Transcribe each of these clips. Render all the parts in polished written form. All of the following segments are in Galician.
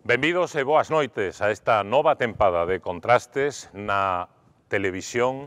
Benvidos e boas noites a esta nova tempada de Contrastes na televisión,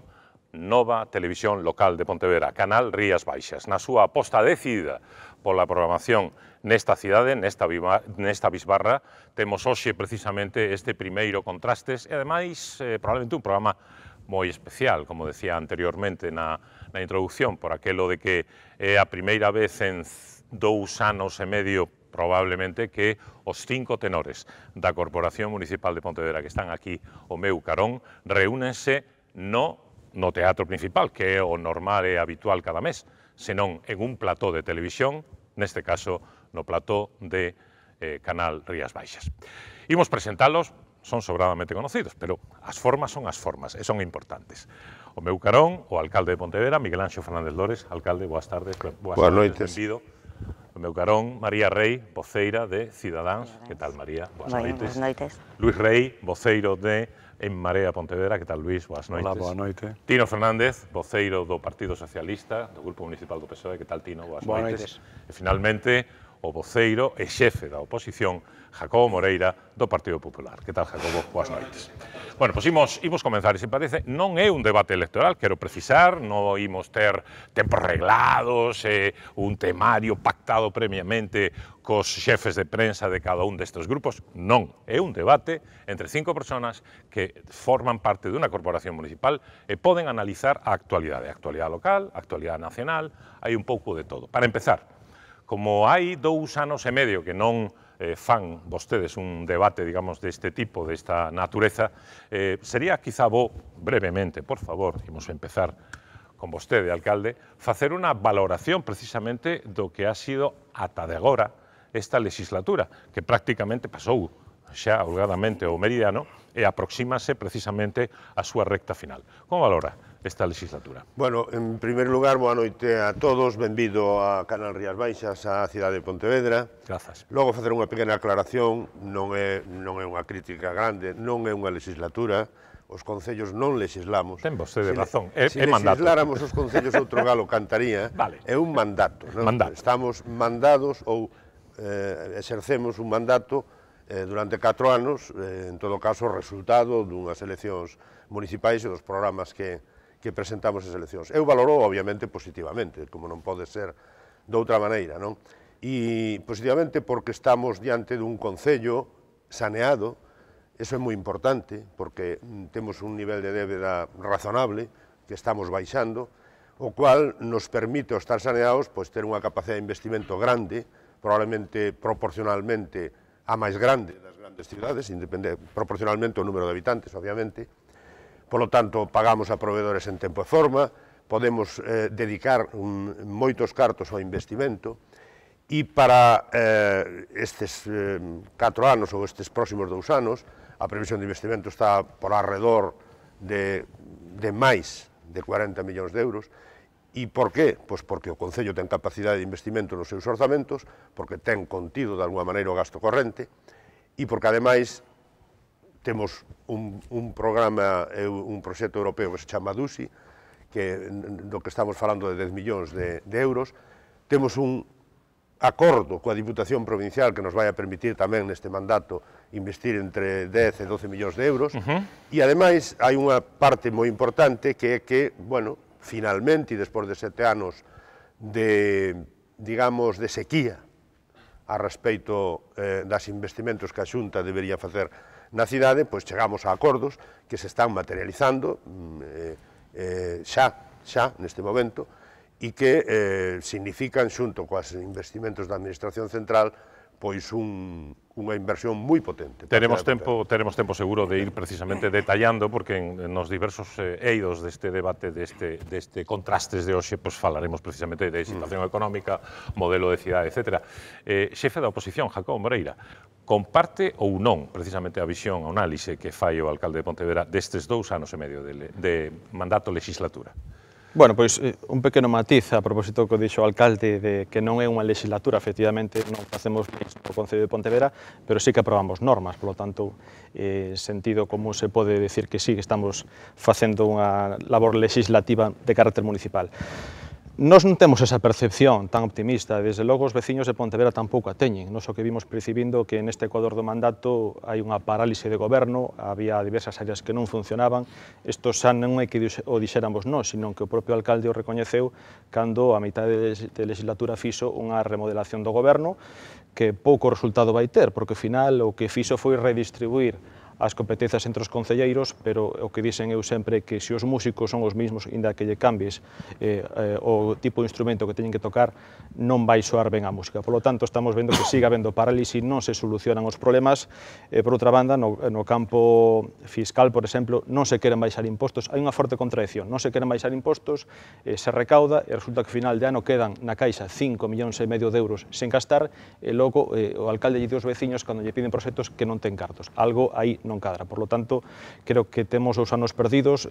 nova televisión local de Pontevedra, Canal Rías Baixas, na súa aposta decidida pola programación nesta cidade, nesta bisbarra. Temos hoxe precisamente este primeiro Contrastes e ademais probablemente un programa moi especial, como decía anteriormente na introducción, por aquelo de que é a primeira vez en 2 anos e medio probablemente que os 5 tenores da Corporación Municipal de Pontevedra que están aquí ao meu carón reúnense no teatro principal, que é o normal e habitual cada mes, senón en un plató de televisión, neste caso no plató de Canal Rías Baixas. Imos presentalos, son sobradamente conocidos, pero as formas son as formas e son importantes. O meu carón, o alcalde de Pontevedra, Miguel Anxo Fernández Lores. Alcalde, boas tardes. Boas noites. Benvido. O meu carón, María Rey, voceira de Cidadáns. Que tal, María? Boas noites. Boas noites. Luís Rey, voceiro de En Marea Pontevedra. Que tal, Luís? Boas noites. Hola, boa noite. Tino Fernández, voceiro do Partido Socialista, do Grupo Municipal do PSOE. Que tal, Tino? Boas noites. E finalmente, o voceiro e xefe da oposición, Jacobo Moreira, do Partido Popular. Que tal, Jacobo? Boas noites. Bueno, pois imos comenzar, e se parece, non é un debate electoral, quero precisar, non imos ter tempos reglados, un temario pactado previamente cos xefes de prensa de cada un destes grupos, non, é un debate entre 5 personas que forman parte dunha corporación municipal e poden analizar a actualidade local, a actualidade nacional, hai un pouco de todo. Para empezar, como hai 2 anos e medio que non fan vostedes un debate, digamos, deste tipo, desta natureza, sería quizá bo, brevemente, por favor, imos empezar con vostede, alcalde, facer unha valoración precisamente do que ha sido ata de agora esta legislatura, que prácticamente pasou xa holgadamente o meridiano e aproxímase precisamente a súa recta final. Como valora esta legislatura? Bueno, en primeiro lugar, boa noite a todos, benvido a Canal Rías Baixas, a cidade de Pontevedra. Grazas. Logo facer unha pequena aclaración, non é unha crítica grande, non é unha legislatura, os concellos non legislamos. Ten vostede razón, é mandato. Se legisláramos os concellos outro galo cantaría, vale. É un mandato. Estamos mandados ou exercemos un mandato durante 4 anos, en todo caso, resultado dunhas eleccións municipais e dos programas que presentamos as eleccións. Eu valoro, obviamente, positivamente, como non pode ser de outra maneira, non? E positivamente porque estamos diante dun concello saneado, eso é moi importante, porque temos un nivel de débeda razonable, que estamos baixando, o cual nos permite, ao estar saneados, ter unha capacidade de investimento grande, probablemente proporcionalmente a máis grande das grandes cidades, proporcionalmente ao número de habitantes, obviamente. Por lo tanto, pagamos a proveedores en tempo e forma, podemos dedicar moitos cartos ao investimento, e para estes 4 anos ou estes próximos 2 anos, a previsión de investimento está por arredor de máis de 40 millóns de euros. E por qué? Pois porque o Concello ten capacidade de investimento nos seus orzamentos, porque ten contido de alguma maneira o gasto corrente, e porque ademais temos un programa, un proxecto europeo que se chama DUSI, do que estamos falando de 10 millóns de euros. Temos un acordo coa Diputación Provincial que nos vai a permitir tamén neste mandato investir entre 10 e 12 millóns de euros, e ademais hai unha parte moi importante que é que, bueno, finalmente, e despois de 7 anos de, digamos, de sequía a respeito das investimentos que a Xunta debería facer na cidade, pois chegamos a acordos que se están materializando xa neste momento e que significan, xunto coas investimentos da Administración Central, pois unha inversión moi potente. Teremos tempo seguro de ir precisamente detallando, porque nos diversos eidos deste debate, deste contrastes de hoxe, pois falaremos precisamente de situación económica, modelo de cidade, etc. Xefe da oposición, Jacobo Moreira, comparte ou non precisamente a visión, a análise que fai o alcalde de Pontevedra destes 2 anos e medio de mandato legislatura? Bueno, pois un pequeno matiz a propósito que dixo o alcalde de que non é unha legislatura, efectivamente non facemos no Concello de Pontevedra, pero sí que aprobamos normas, polo tanto, sentido común se pode decir que sí que estamos facendo unha labor legislativa de carácter municipal. Nós non temos esa percepción tan optimista, desde logo os veciños de Pontevedra tampouco a teñen. Nós o que vimos percibindo que neste ecuador do mandato hai unha parálise de goberno, había diversas áreas que non funcionaban. Isto xa non é que o dixéramos nós, sino que o propio alcalde o recoñeceu cando a mitad de legislatura fixo unha remodelación do goberno que pouco resultado vai ter, porque ao final o que fixo foi redistribuir as competencias entre os concelleiros, pero o que dicen eu sempre que se os músicos son os mesmos, inda que lle cambies o tipo de instrumento que teñen que tocar, non vai soar ben a música. Por lo tanto, estamos vendo que siga habendo parálisis, non se solucionan os problemas. Por outra banda, no campo fiscal, por exemplo, non se queren baixar impostos. Hai unha forte contradicción. Non se queren baixar impostos, se recauda e resulta que ao final de ano quedan na caixa 5,5 millóns de euros sen gastar e logo o alcalde lle di aos veciños cando lle piden proxectos que non ten cartos. Algo aí non cadra. Por lo tanto, creo que temos 2 anos perdidos.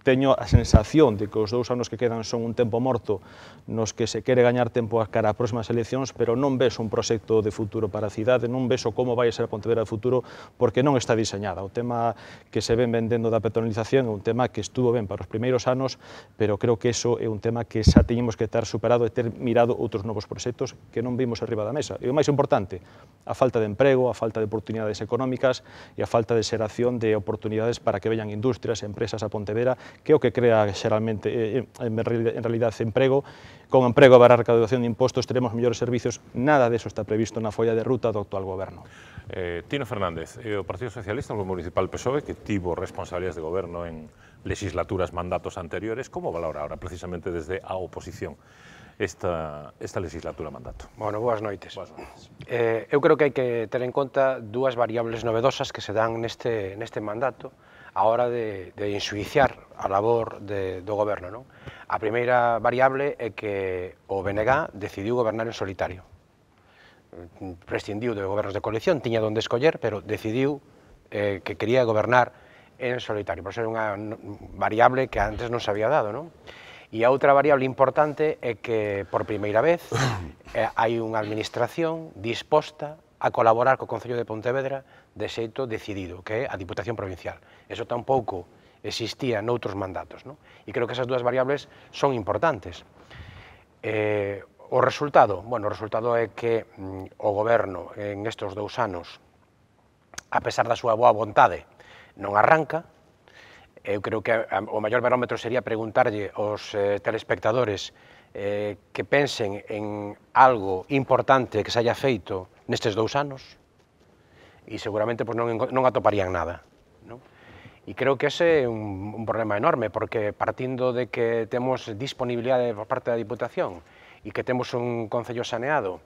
Teño a sensación de que os 2 anos que quedan son un tempo morto nos que se quere gañar tempo a cara a próximas eleccións, pero non ves un proxecto de futuro para a cidade, non ves como vai ser a Pontevedra de futuro, porque non está diseñada. O tema que se ven vendendo da patronalización é un tema que estuvo ben para os primeiros anos, pero creo que eso é un tema que xa teñemos que ter superado e ter mirado outros novos proxectos que non vimos arriba da mesa. E o máis importante, a falta de emprego, a falta de oportunidades económicas e a falta de xeración de oportunidades para que veñan industrias e empresas a Pontevedra, que é o que crea xeralmente, en realidad, emprego. Con emprego haberá recaudación de impostos, teremos mellores servicios, nada deso está previsto na folla de ruta do actual goberno. Tino Fernández, o Partido Socialista, o Grupo Municipal PSOE, que tivo responsabilidades de goberno en legislaturas, mandatos anteriores, como valora ahora, precisamente desde a oposición, esta legislatura mandato? Bueno, boas noites. Eu creo que hai que ter en conta 2 variables novedosas que se dan neste mandato a hora de enxuiciar a labor do goberno, non? A primeira variable é que o BNG decidiu gobernar en solitario. Prescindiu de gobernos de coalición, tiña donde escoller, pero decidiu que quería gobernar en solitario. Por ser unha variable que antes non se había dado, non? E a outra variable importante é que, por primeira vez, hai unha administración disposta a colaborar co Concello de Pontevedra de xeito decidido, que é a Diputación Provincial. Eso tampouco existía noutros mandatos, non? E creo que esas 2 variables son importantes. O resultado? Bueno, o resultado é que o goberno en estes 2 anos, a pesar da súa boa vontade, non arranca. Eu creo que o maior barómetro sería preguntarlle aos telespectadores que pensen en algo importante que se haya feito nestes 2 anos e seguramente non atoparían nada. E creo que ese é un problema enorme, porque partindo de que temos disponibilidade por parte da Diputación e que temos un Concello saneado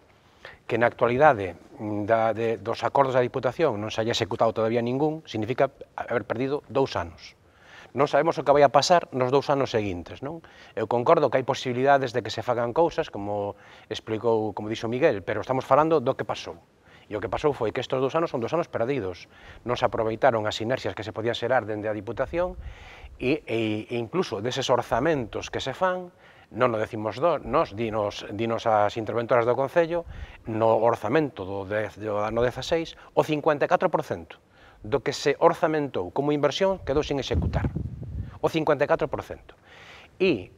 que na actualidade dos acordos da Diputación non se haya executado todavía ningún, significa haber perdido 2 anos. Non sabemos o que vai a pasar nos 2 anos seguintes, non? Eu concordo que hai posibilidades de que se fagan cousas, como explicou, como dixo Miguel, pero estamos falando do que pasou. E o que pasou foi que estes 2 anos son 2 anos perdidos. Non se aproveitaron as sinerxias que se podían xerar dende a Diputación e incluso deses orzamentos que se fan, non o decimos nos, dinos as interventoras do Concello, no orzamento do ano 16, o 54% do que se orzamentou como inversión quedou sin executar. O 54%. E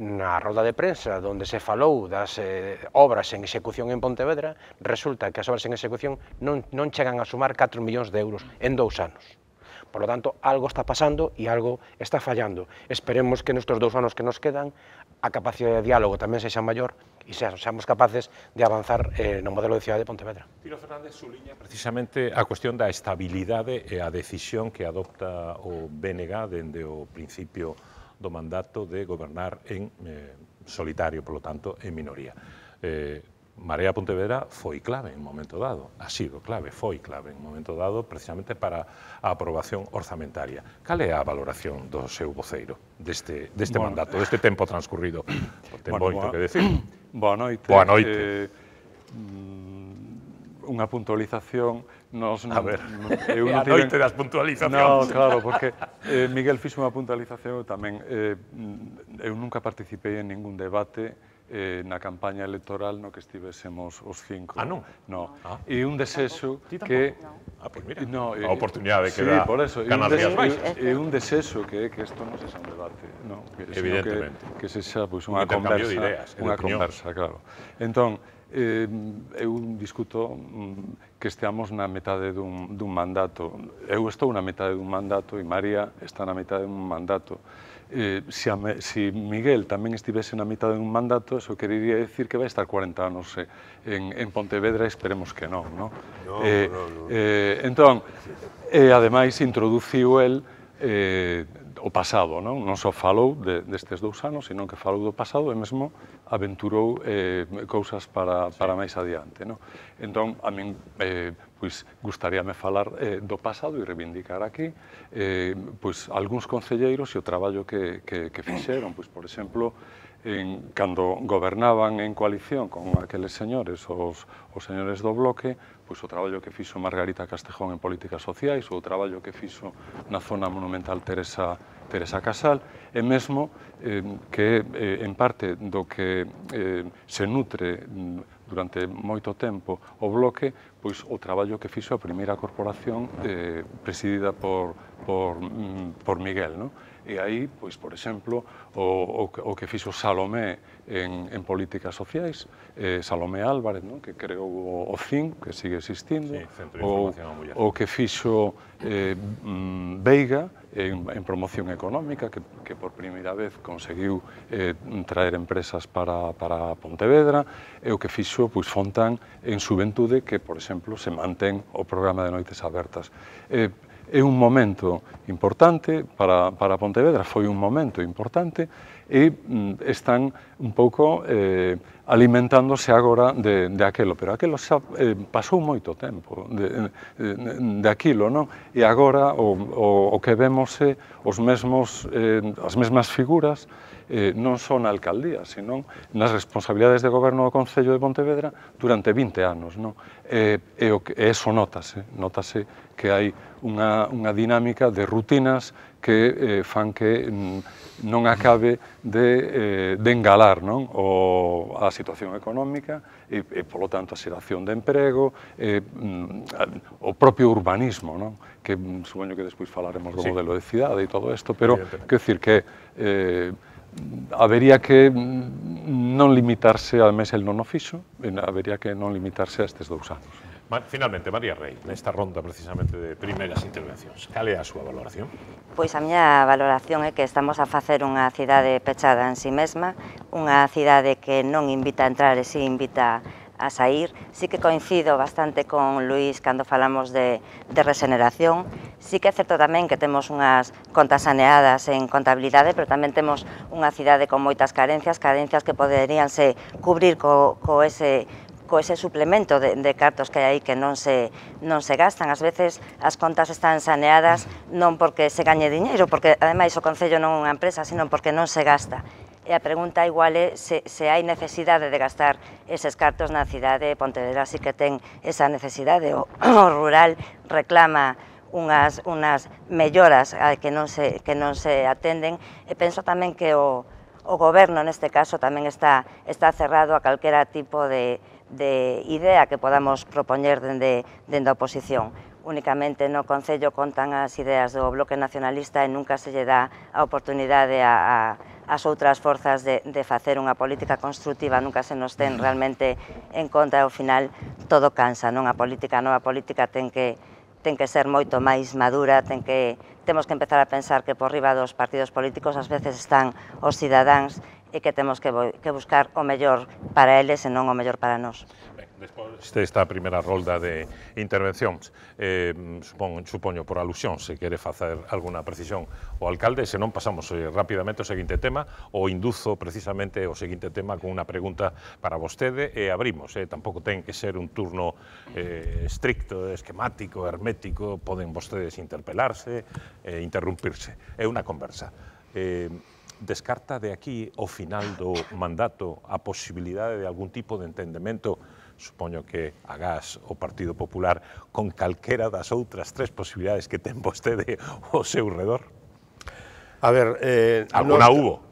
na roda de prensa onde se falou das obras en execución en Pontevedra, resulta que as obras en execución non chegan a sumar 4 millóns de euros en 2 anos. Por lo tanto, algo está pasando e algo está fallando. Esperemos que nestes 2 anos que nos quedan a capacidade de diálogo tamén sexa maior e seamos capaces de avanzar no modelo de cidade de Pontevedra. Tino Fernández suliña precisamente a cuestión da estabilidade e a decisión que adopta o BNG dende o principio do mandato de gobernar en solitario, por lo tanto, en minoría. Marea Pontevedra foi clave en un momento dado, ha sido clave, foi clave en un momento dado, precisamente para a aprobación orzamentaria. Cal é a valoración do seu voceiro deste mandato, deste tempo transcurrido? Ten moito que decir. Boa noite. Boa noite. Unha puntualización. A ver, é a noite das puntualizacións. Non, claro, porque Miguel fixo unha puntualización tamén. Eu nunca participei en ningún debate na campaña electoral no que estivésemos os 5. Ah, non? No. E un desexo que Pois mira, a oportunidade que dá Canarias Baixas. É un desexo que isto non sexa un debate, evidentemente. Que sexa unha conversa, claro. Entón, eu discuto que esteamos na metade dun mandato. Eu estou na metade dun mandato e María está na metade dun mandato. Si Miguel tamén estivese na mitad dun mandato, eso querería decir que vai estar 40 anos en Pontevedra, esperemos que non, non? Entón, ademais, introduciu el o pasado, non só falou destes 2 anos, sino que falou do pasado e mesmo aventurou cousas para máis adiante, non? Entón, a min, pois, gustaríame falar do pasado e reivindicar aquí, pois, algúns concelleiros e o traballo que fixeron, pois, por exemplo, cando gobernaban en coalición con aqueles señores, os señores do Bloque, pois o traballo que fixo Margarita Castejón en políticas sociais, ou o traballo que fixo na zona monumental Teresa Casal, e mesmo que en parte do que se nutre durante moito tempo o Bloque, pois o traballo que fixo a primeira corporación presidida por Miguel, non? E aí, pois, por exemplo, o que fixo Salomé en políticas sociais, Salomé Álvarez, non? Que creou o CIN, que sigue existindo, o que fixo Veiga en promoción económica, que por primeira vez conseguiu traer empresas para Pontevedra, e o que fixo Fontán en Xuventude, que, por exemplo, se mantén o programa de noites abertas. É un momento importante para Pontevedra, foi un momento importante, e están un pouco alimentándose agora de aquelo, pero aquelo xa pasou moito tempo de aquilo, non? E agora o que vemos é as mesmas figuras, non só na alcaldía, senón nas responsabilidades de goberno do Concello de Pontevedra durante 20 anos, non? E eso notase que hai unha dinámica de rutinas que fan que non acabe de engalar, non? A situación económica e, polo tanto, a xeración de emprego, o propio urbanismo, non? Que supoño que despois falaremos do modelo de cidade e todo isto, pero, quero dicir que habería que non limitarse, ademais el non o fixo, habería que non limitarse a estes 2 anos. Finalmente, María Rei, nesta ronda precisamente de primeiras intervencións, cal é a súa valoración? Pois a miña valoración é que estamos a facer unha cidade pechada en si mesma, unha cidade que non invita a entrar e si invita a sair. Sí que coincido bastante con Luís cando falamos de regeneración. Sí que é certo tamén que temos unhas contas saneadas en contabilidade, pero tamén temos unha cidade con moitas carencias que poderíanse cubrir co ese suplemento de cartos que hai aí que non se gastan. Ás veces as contas están saneadas non porque se gañe diñeiro, porque ademais o Concello non é unha empresa, sino porque non se gasta. E a pregunta igual é se hai necesidade de gastar eses cartos na cidade de Pontevedra, así que ten esa necesidade. O rural reclama unhas melloras que non se atenden, e penso tamén que o goberno neste caso tamén está cerrado a calquera tipo de idea que podamos propoñer dende a oposición. Únicamente no Concello contan as ideas do Bloque Nacionalista e nunca se lle dá a oportunidade ás outras forzas de facer unha política constructiva, nunca se nos ten realmente en conta, e ao final todo cansa, non? A nova política ten que ser moito máis madura, temos que empezar a pensar que por riba dos partidos políticos ás veces están os cidadáns e que temos que buscar o mellor para eles e non o mellor para nós. Despois desta primeira rolda de intervencións, supoño por alusión, se quere facer alguna precisión o alcalde, se non pasamos rapidamente ao seguinte tema, o induzo precisamente o seguinte tema con unha pregunta para vostede e abrimos, tampouco ten que ser un turno estricto, esquemático, hermético, poden vostedes interpelarse e interrumpirse, é unha conversa. Descarta de aquí ao final do mandato a posibilidade de algún tipo de entendemento, supoño que agás o Partido Popular, con calquera das outras 3 posibilidades que ten vostede ao seu redor? A ver, alguna hubo?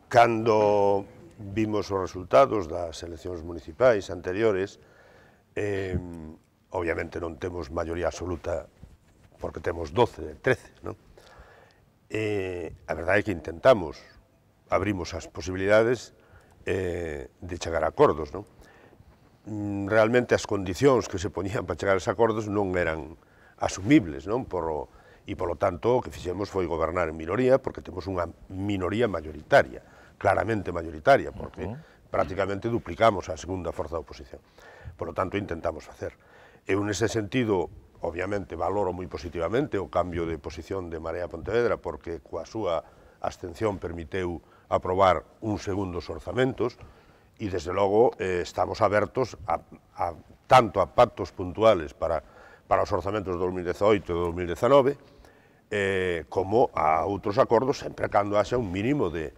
Cando vimos os resultados das eleccións municipais anteriores, obviamente non temos maioría absoluta porque temos 12 de 13, non? A verdade é que intentamos, abrimos as posibilidades de chegar a acordos, non? Realmente as condicións que se poñían para chegar a esos acordos non eran asumibles, non? E, polo tanto, o que fixemos foi gobernar en minoría, porque temos unha minoría mayoritaria, claramente mayoritaria, porque prácticamente duplicamos a segunda forza da oposición. Por lo tanto, intentamos facer. Eu, nese sentido, obviamente, valoro moi positivamente o cambio de posición de Marea Pontevedra, porque coa súa abstención permiteu aprobar un segundo os orzamentos, e, desde logo, estamos abertos tanto a pactos puntuales para os orzamentos de 2018 e 2019, como a outros acordos, sempre cando haxa un mínimo de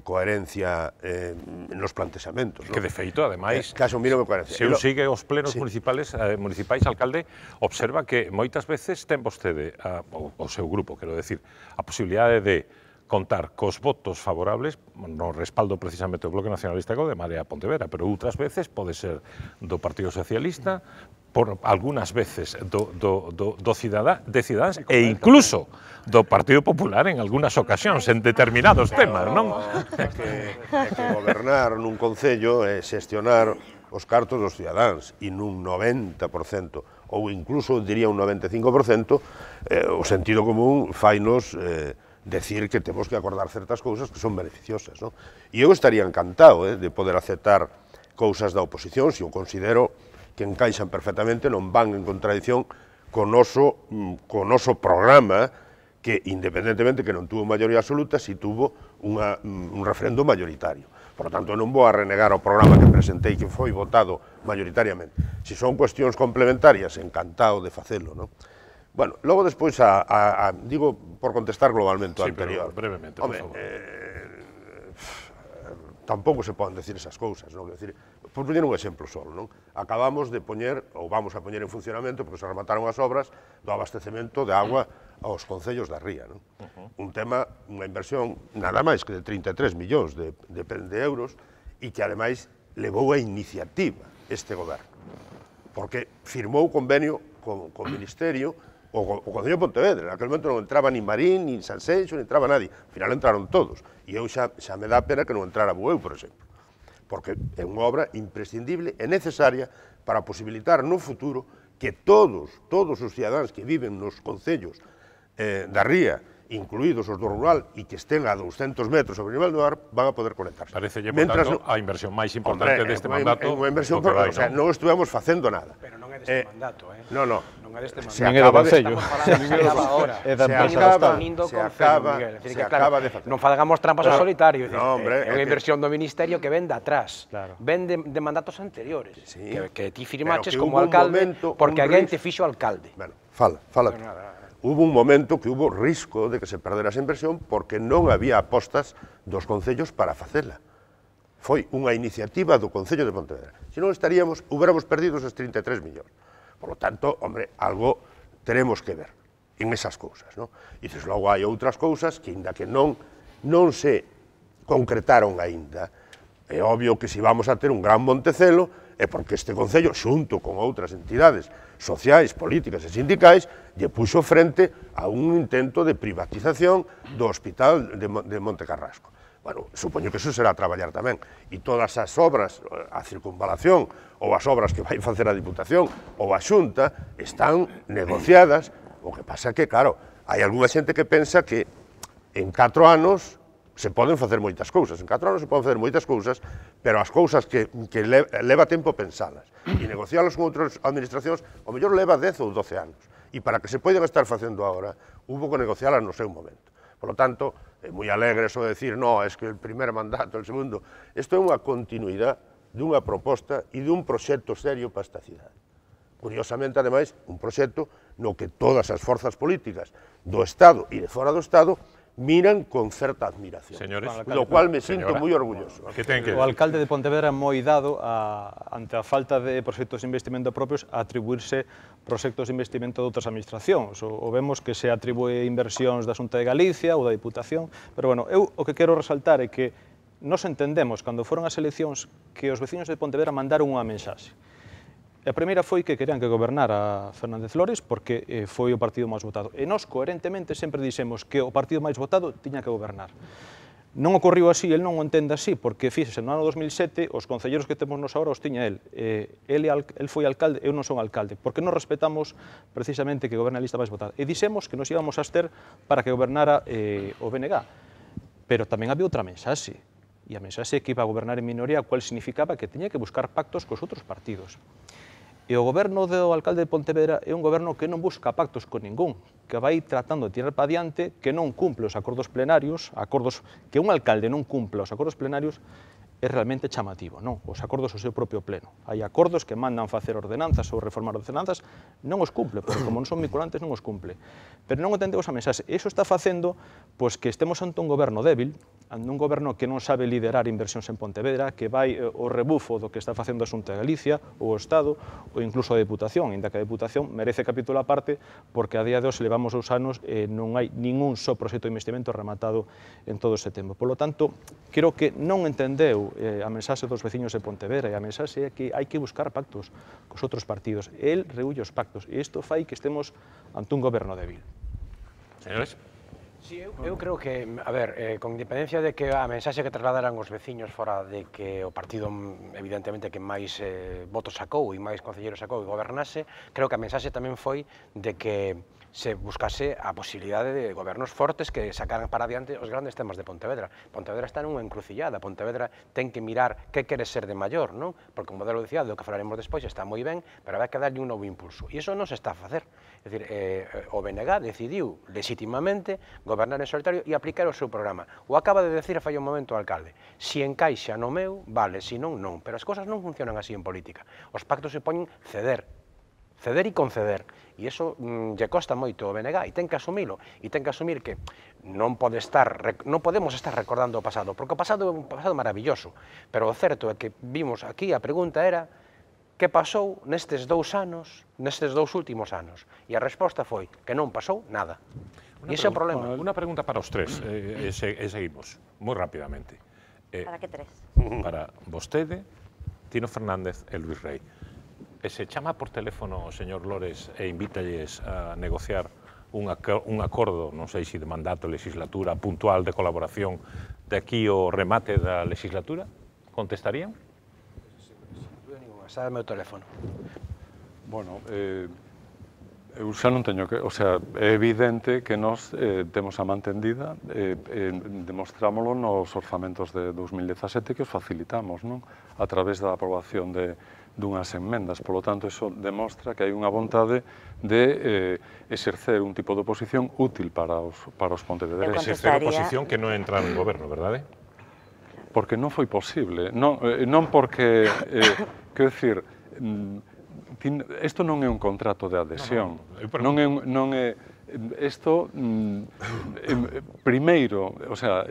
coherencia nos plantexamentos. Que, de feito, ademais, que haxa un mínimo de coherencia. Se un sigue os plenos municipais, alcalde, observa que moitas veces ten vostede, o seu grupo, quero decir, a posibilidade de contar cos votos favorables no respaldo precisamente do Bloque Nacionalista de Marea Pontevedra, pero outras veces pode ser do Partido Socialista, por algunhas veces de Cidadáns e incluso do Partido Popular en algunhas ocasións, en determinados temas, non? É que gobernar nun concello é xestionar os cartos dos cidadáns e nun 90%, ou incluso diría un 95%, o sentido común fainos decir que temos que acordar certas cousas que son beneficiosas, non? E eu estaría encantado de poder aceptar cousas da oposición, se eu considero que encaixan perfectamente, non van en contradición co noso programa, que, independentemente que non tuvo maioría absoluta, si tuvo un referendo mayoritario. Por lo tanto, non vou a renegar o programa que presentei, que foi votado mayoritariamente. Se son cuestións complementarias, encantado de facelo, non? Bueno, logo despois, digo, por contestar globalmente o anterior. Sí, pero brevemente, por favor. Tampouco se poden decir esas cousas, non? Por poñer un exemplo solo, non? Acabamos de poñer, ou vamos a poñer en funcionamento, porque se remataron as obras do abastecemento de agua aos concellos da ría, non? Un tema, unha inversión nada máis que de 33 millóns de euros, e que, ademais, levou a iniciativa este goberno, porque firmou convenio co Ministerio, o Concello de Pontevedra. En aquel momento non entraba ni Marín, ni Sanxenxo, ni entraba nadie. Al final entraron todos. E eu xa me dá pena que non entrara Bueu, por exemplo. Porque é unha obra imprescindible e necesaria para posibilitar no futuro que todos os cidadáns que viven nos concellos da ría, incluídos os do rural, e que estén a 200 metros sobre o nivel do mar, van a poder conectarse. Parecelle, por tanto, a inversión máis importante deste mandato. É unha inversión, o sea, non estuvemos facendo nada. Pero non é deste mandato, Non é deste mandato. Se acaba de facer. Non fagamos trampas ao solitario. É unha inversión do Ministerio que ven de atrás. Ven de mandatos anteriores. Que ti firmaches como alcalde, porque alguén te fixo alcalde. Bueno, fala. Hubo un momento que hubo risco de que se perdera esa inversión porque non había apostas dos concellos para facela. Foi unha iniciativa do Concello de Pontevedra. Se non hubiéramos perdido esos 33 millóns. Por lo tanto, hombre, algo teremos que ver en esas cousas, non? E desde logo hai outras cousas que, ainda que non se concretaron aínda, é obvio que se vamos a ter un gran Montecelo é porque este Concello, xunto con outras entidades sociais, políticas e sindicais, lle puxo frente a un intento de privatización do Hospital de Montecarrasco. Bueno, supoño que eso será traballar tamén. E todas as obras, a circunvalación, ou as obras que vai facer a Diputación, ou a Xunta, están negociadas. O que pasa é que, claro, hai algunha xente que pensa que en 4 anos se poden facer moitas cousas. En 4 anos se poden facer moitas cousas, pero as cousas que leva tempo pensalas e negocialas con outras administracións, o mellor leva 10 ou 12 anos. E para que se poden estar facendo agora, hubo que negocialas no seu momento. Por lo tanto, é moi alegre eso de decir, no, es que el primer mandato, el segundo. Isto é unha continuidade dunha proposta e dun proxecto serio para esta cidade. Curiosamente, ademais, un proxecto no que todas as forzas políticas do Estado e de fora do Estado miran con certa admiración, do cual me sinto moi orgulloso. O alcalde de Pontevedra moi dado ante a falta de proxectos de investimento propios a atribuirse proxectos de investimento de outras administracións. O vemos que se atribúe inversións da Xunta de Galicia ou da Diputación, pero bueno, eu o que quero resaltar é que nos entendemos, cando foron as eleccións, que os veciños de Pontevedra mandaron unha mensaxe. A primeira foi que querían que gobernara Fernández Lores porque foi o partido máis votado. E nós, coherentemente, sempre dixemos que o partido máis votado tiña que gobernar. Non ocorriu así, el non o entende así, porque, fíxese, no ano 2007, os concelleiros que temos nos agora os tiña el. El foi alcalde, eu non son alcalde, porque non respetamos precisamente que goberna a lista máis votada. E dixemos que nos íbamos a abster para que gobernara o BNG. Pero tamén había outra mensaxe, e a mensaxe que iba a gobernar en minoría, cual significaba que tiña que buscar pactos cos outros partidos. E o goberno do alcalde de Pontevedra é un goberno que non busca pactos con ningún, que vai tratando de tirar para diante, que non cumple os acordos plenarios, que un alcalde non cumpla os acordos plenarios é realmente chamativo, non? Os acordos ao seu propio pleno. Hai acordos que mandan facer ordenanzas ou reformar ordenanzas, non os cumple, porque como non son vinculantes non os cumple. Pero non entendemos a mensaxe. Iso está facendo pois, que estemos ante un goberno débil, ante un goberno que non sabe liderar inversións en Pontevedra, que vai o rebufo do que está facendo a Xunta de Galicia, ou o Estado, ou incluso a Deputación, ainda que a Deputación merece capítulo aparte, porque a día de hoxe levamos 2 anos e non hai ningún só proxecto de investimento rematado en todo ese tempo. Por lo tanto, creo que non entendeu a mensaxe dos veciños de Pontevedra, e a mensaxe é que hai que buscar pactos cos outros partidos. El reúlle os pactos, e isto fai que estemos ante un goberno débil. Señores? Sí, eu creo que, a ver, con independencia de que a mensaxe que trasladaran os veciños fora de que o partido, evidentemente, que máis votos sacou e máis concelleiros sacou e gobernase, creo que a mensaxe tamén foi de que se buscase a posibilidade de gobernos fortes que sacaran para adiante os grandes temas de Pontevedra. Pontevedra está nunha encrucillada, Pontevedra ten que mirar que quere ser de maior, non? Porque o modelo de cidade, do que falaremos despois, está moi ben, pero vai que darlle un novo impulso. E iso non se está a facer. É dicir, o BNG decidiu legitimamente gobernar en solitario e aplicar o seu programa. O acaba de decir fai un momento o alcalde. Si encaixa no meu, vale, si non, non. Pero as cousas non funcionan así en política. Os pactos se poñen ceder e conceder, e iso lle costa moito ao BNG, e ten que asumilo, e ten que asumir que non podemos estar recordando o pasado, porque o pasado é un pasado maravilloso, pero o certo é que vimos aquí, a pregunta era que pasou nestes 2 anos, nestes 2 últimos anos, e a resposta foi que non pasou nada. E ese é o problema. Unha pregunta para os tres, e seguimos, moi rapidamente. Para que 3? Para vostede, Tino Fernández e Luís Rei. E se chama por teléfono o señor Lores e invítalles a negociar un acordo, non sei se de mandato, legislatura, puntual de colaboración de aquí ao remate da legislatura, contestarían? Xa é o teléfono. Bueno, eu xa non teño que... O sea, é evidente que nós temos a mantendida, demostrámoslo nos orzamentos de 2017 que os facilitamos, non? A través da aprobación dunhas enmendas. Por lo tanto, iso demostra que hai unha vontade de exercer un tipo de oposición útil para os pontevedreses. Exercer oposición que non entra no goberno, verdade? Porque non foi posible. Non porque... Quero dicir, isto non é un contrato de adhesión. Non é... Isto, primeiro, o sea,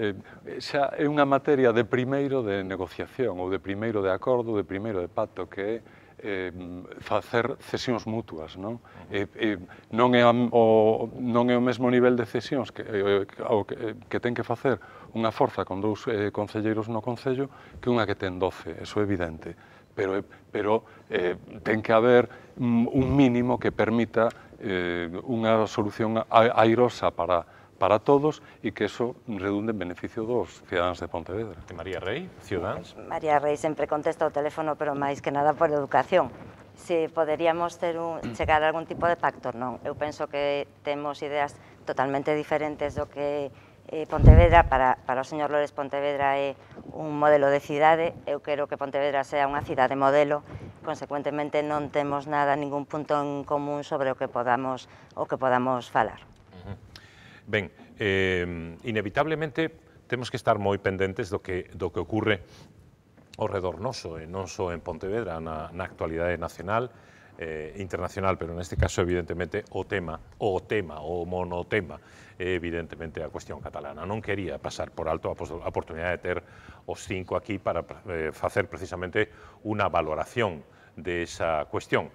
xa é unha materia de primeiro de negociación, ou de primeiro de acordo, de primeiro de pacto, que é facer cesións mutuas, non? Non é o mesmo nivel de cesións que ten que facer unha forza con 2 concelleiros no Concello que unha que ten 12, eso é evidente. Pero ten que haber un mínimo que permita unha solución airosa para todos e que eso redunde en beneficio dos cidadáns de Pontevedra. María Rei, Ciudadanos. María Rei sempre contesta ao teléfono, pero máis que nada por educación. Se poderíamos chegar a algún tipo de pacto, non. Eu penso que temos ideas totalmente diferentes do que Pontevedra. Para o señor Lores, Pontevedra é un modelo de cidade. Eu quero que Pontevedra sea unha cidade modelo. Consecuentemente, non temos ningún punto en común sobre o que podamos falar. Ben, inevitablemente temos que estar moi pendentes do que ocorre ao redor noso, e non só en Pontevedra, na actualidade nacional, internacional, pero neste caso, evidentemente, o monotema, é evidentemente a cuestión catalana. Non quería pasar por alto a oportunidade de ter os 5 aquí para facer precisamente unha valoración desa cuestión.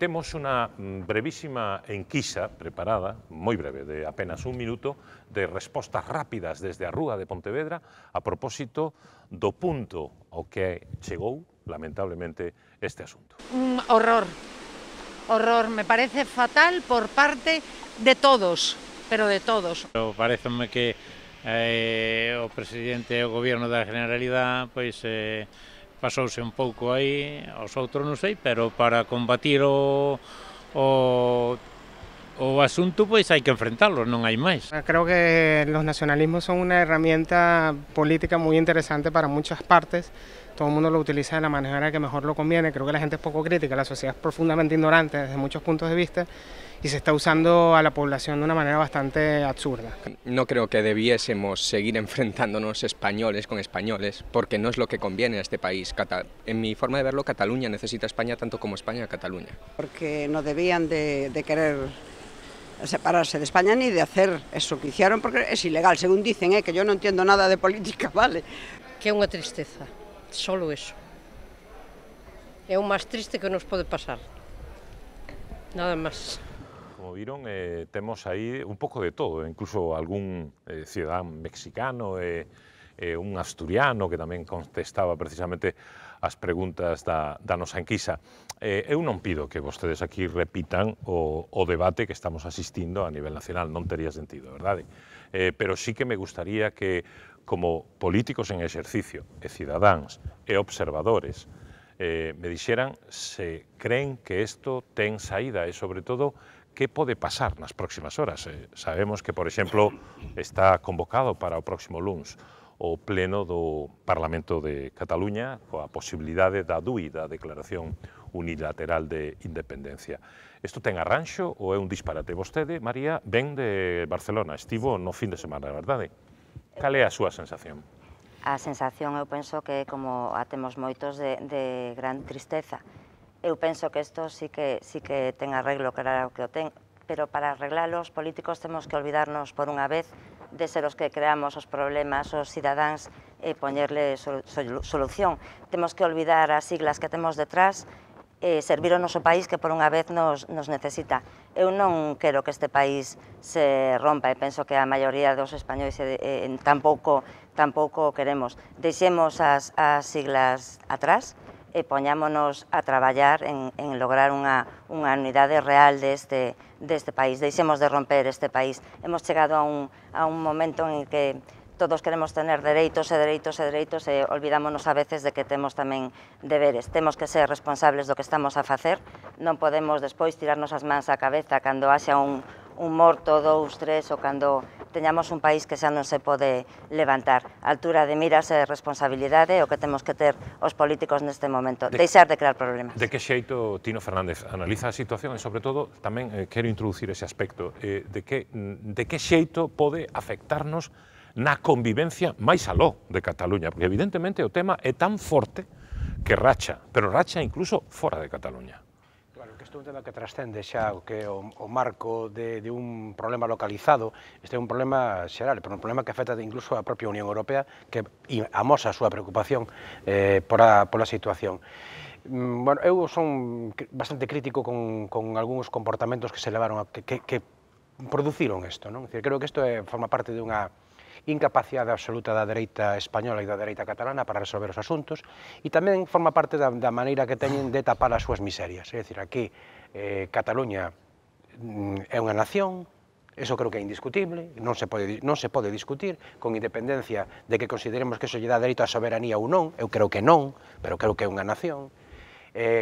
Temos unha brevísima enquisa preparada, moi breve, de apenas 1 minuto, de respostas rápidas desde a Rúa de Pontevedra a propósito do punto ao que chegou, lamentablemente, este asunto. Un horror, me parece fatal por parte de todos, pero de todos. Paréceme que o presidente e o goberno da Generalidade pasouse un pouco aí, aos outros non sei, pero para combatir o asunto hai que enfrentarlo, non hai máis. Creo que los nacionalismos son una herramienta política muy interesante para muchas partes. Todo el mundo lo utiliza de la manera que mejor lo conviene. Creo que la gente es poco crítica, la sociedad es profundamente ignorante desde muchos puntos de vista y se está usando a la población de una manera bastante absurda. No creo que debiésemos seguir enfrentándonos españoles con españoles, porque no es lo que conviene a este país. En mi forma de verlo, Cataluña necesita a España tanto como España a Cataluña. Porque no debían de querer separarse de España ni de hacer eso que hicieron, porque es ilegal, según dicen, que yo no entiendo nada de política, vale. Que é unha tristeza, solo eso. É o máis triste que nos pode pasar, nada máis. Como viron, temos aí un pouco de todo, incluso algún cidadán mexicano e un asturiano que tamén contestaba precisamente as preguntas da nosa enquisa. Eu non pido que vostedes aquí repitan o debate que estamos asistindo a nivel nacional, non tería sentido, verdade? Pero sí que me gustaría que, como políticos en exercicio, e cidadáns, e observadores, me dixeran se creen que isto ten saída e, sobre todo, que pode pasar nas próximas horas. Sabemos que, por exemplo, está convocado para o próximo luns o pleno do Parlamento de Cataluña coa posibilidade da DUI, da Declaración Unilateral de Independencia. Isto ten arranxo ou é un disparate? Vostede, María, ven de Barcelona, estivo no fin de semana, verdade? Cal é a súa sensación? A sensación, eu penso que como a temos moitos de gran tristeza. Eu penso que isto sí que ten arreglo, claro que o ten, pero para arreglar os políticos temos que olvidarnos por unha vez de ser os que creamos os problemas os cidadáns e poñerle solución. Temos que olvidar as siglas que temos detrás e servir o noso país que por unha vez nos necesita. Eu non quero que este país se rompa e penso que a maioría dos españois tampouco queremos. Deixemos as siglas atrás e poñámonos a traballar en lograr unha unidade real deste país. Deixemos de romper este país. Hemos chegado a un momento en que todos queremos tener dereitos e olvidámonos a veces de que temos tamén deberes. Temos que ser responsables do que estamos a facer. Non podemos despois tirarnos as mans á cabeza cando haxa un morto, 2, 3 ou cando teñamos un país que xa non se pode levantar. A altura de miras e responsabilidade é o que temos que ter os políticos neste momento, deixar de crear problemas. De que xeito, Tino Fernández, analiza a situación e, sobre todo, tamén quero introducir ese aspecto, de que xeito pode afectarnos na convivencia máis aló de Cataluña, porque evidentemente o tema é tan forte que racha, pero racha incluso fora de Cataluña. Isto é un tema que trascende xa o que o marco de un problema localizado. Este é un problema xeral, pero un problema que afecta incluso a propia Unión Europea, que amosa a súa preocupación pola situación. Bueno, eu son bastante crítico con algúns comportamentos que se levaron que produciron isto, non? Creo que isto forma parte de unha incapacidade absoluta da dereita española e da dereita catalana para resolver os asuntos e tamén forma parte da maneira que teñen de tapar as súas miserias. É dicir, aquí Cataluña é unha nación, eso creo que é indiscutible, non se pode discutir, con independencia de que consideremos que eso lle dá dereito á soberanía ou non, eu creo que non, pero creo que é unha nación.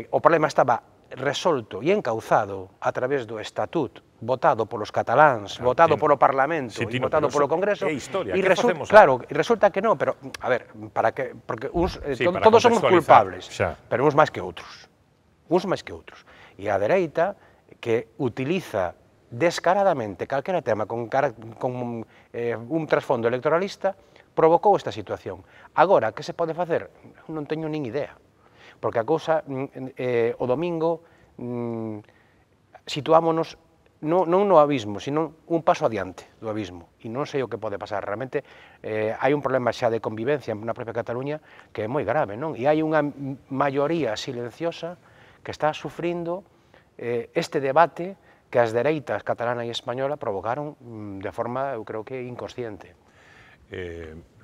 O problema estaba resolto e encauzado a través do Estatut votado polos cataláns, votado polo Parlamento e votado polo Congreso. É historia, que resulta que non, pero, a ver, porque todos somos culpables, pero uns máis que outros. E a dereita, que utiliza descaradamente calquera tema con un trasfondo electoralista, provocou esta situación. Agora, que se pode facer? Non teño nin idea. Porque a cousa, o domingo, situámonos non no abismo, sino un paso adiante do abismo. E non sei o que pode pasar. Realmente hai un problema xa de convivencia na propia Cataluña que é moi grave, non? E hai unha maioría silenciosa que está sufrindo este debate que as dereitas catalana e española provocaron de forma, eu creo que inconsciente.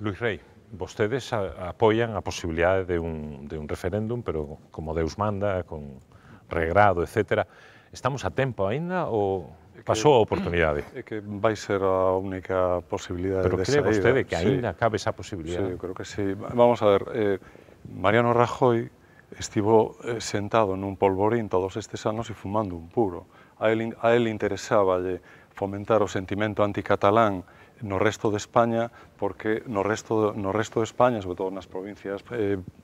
Luis Rey, vostedes apoian a posibilidade de un referéndum, pero como Deus manda, con regrado, etc. Estamos a tempo aínda ou pasou a oportunidade? É que vai ser a única posibilidade de saída. Pero cree vostede que aínda cabe esa posibilidade? Sí, eu creo que sí. Vamos a ver, Mariano Rajoy estivo sentado nun polvorín todos estes anos e fumando un puro. A él interesáballe fomentar o sentimento anticatalán no resto de España, porque no resto de España, sobre todo nas provincias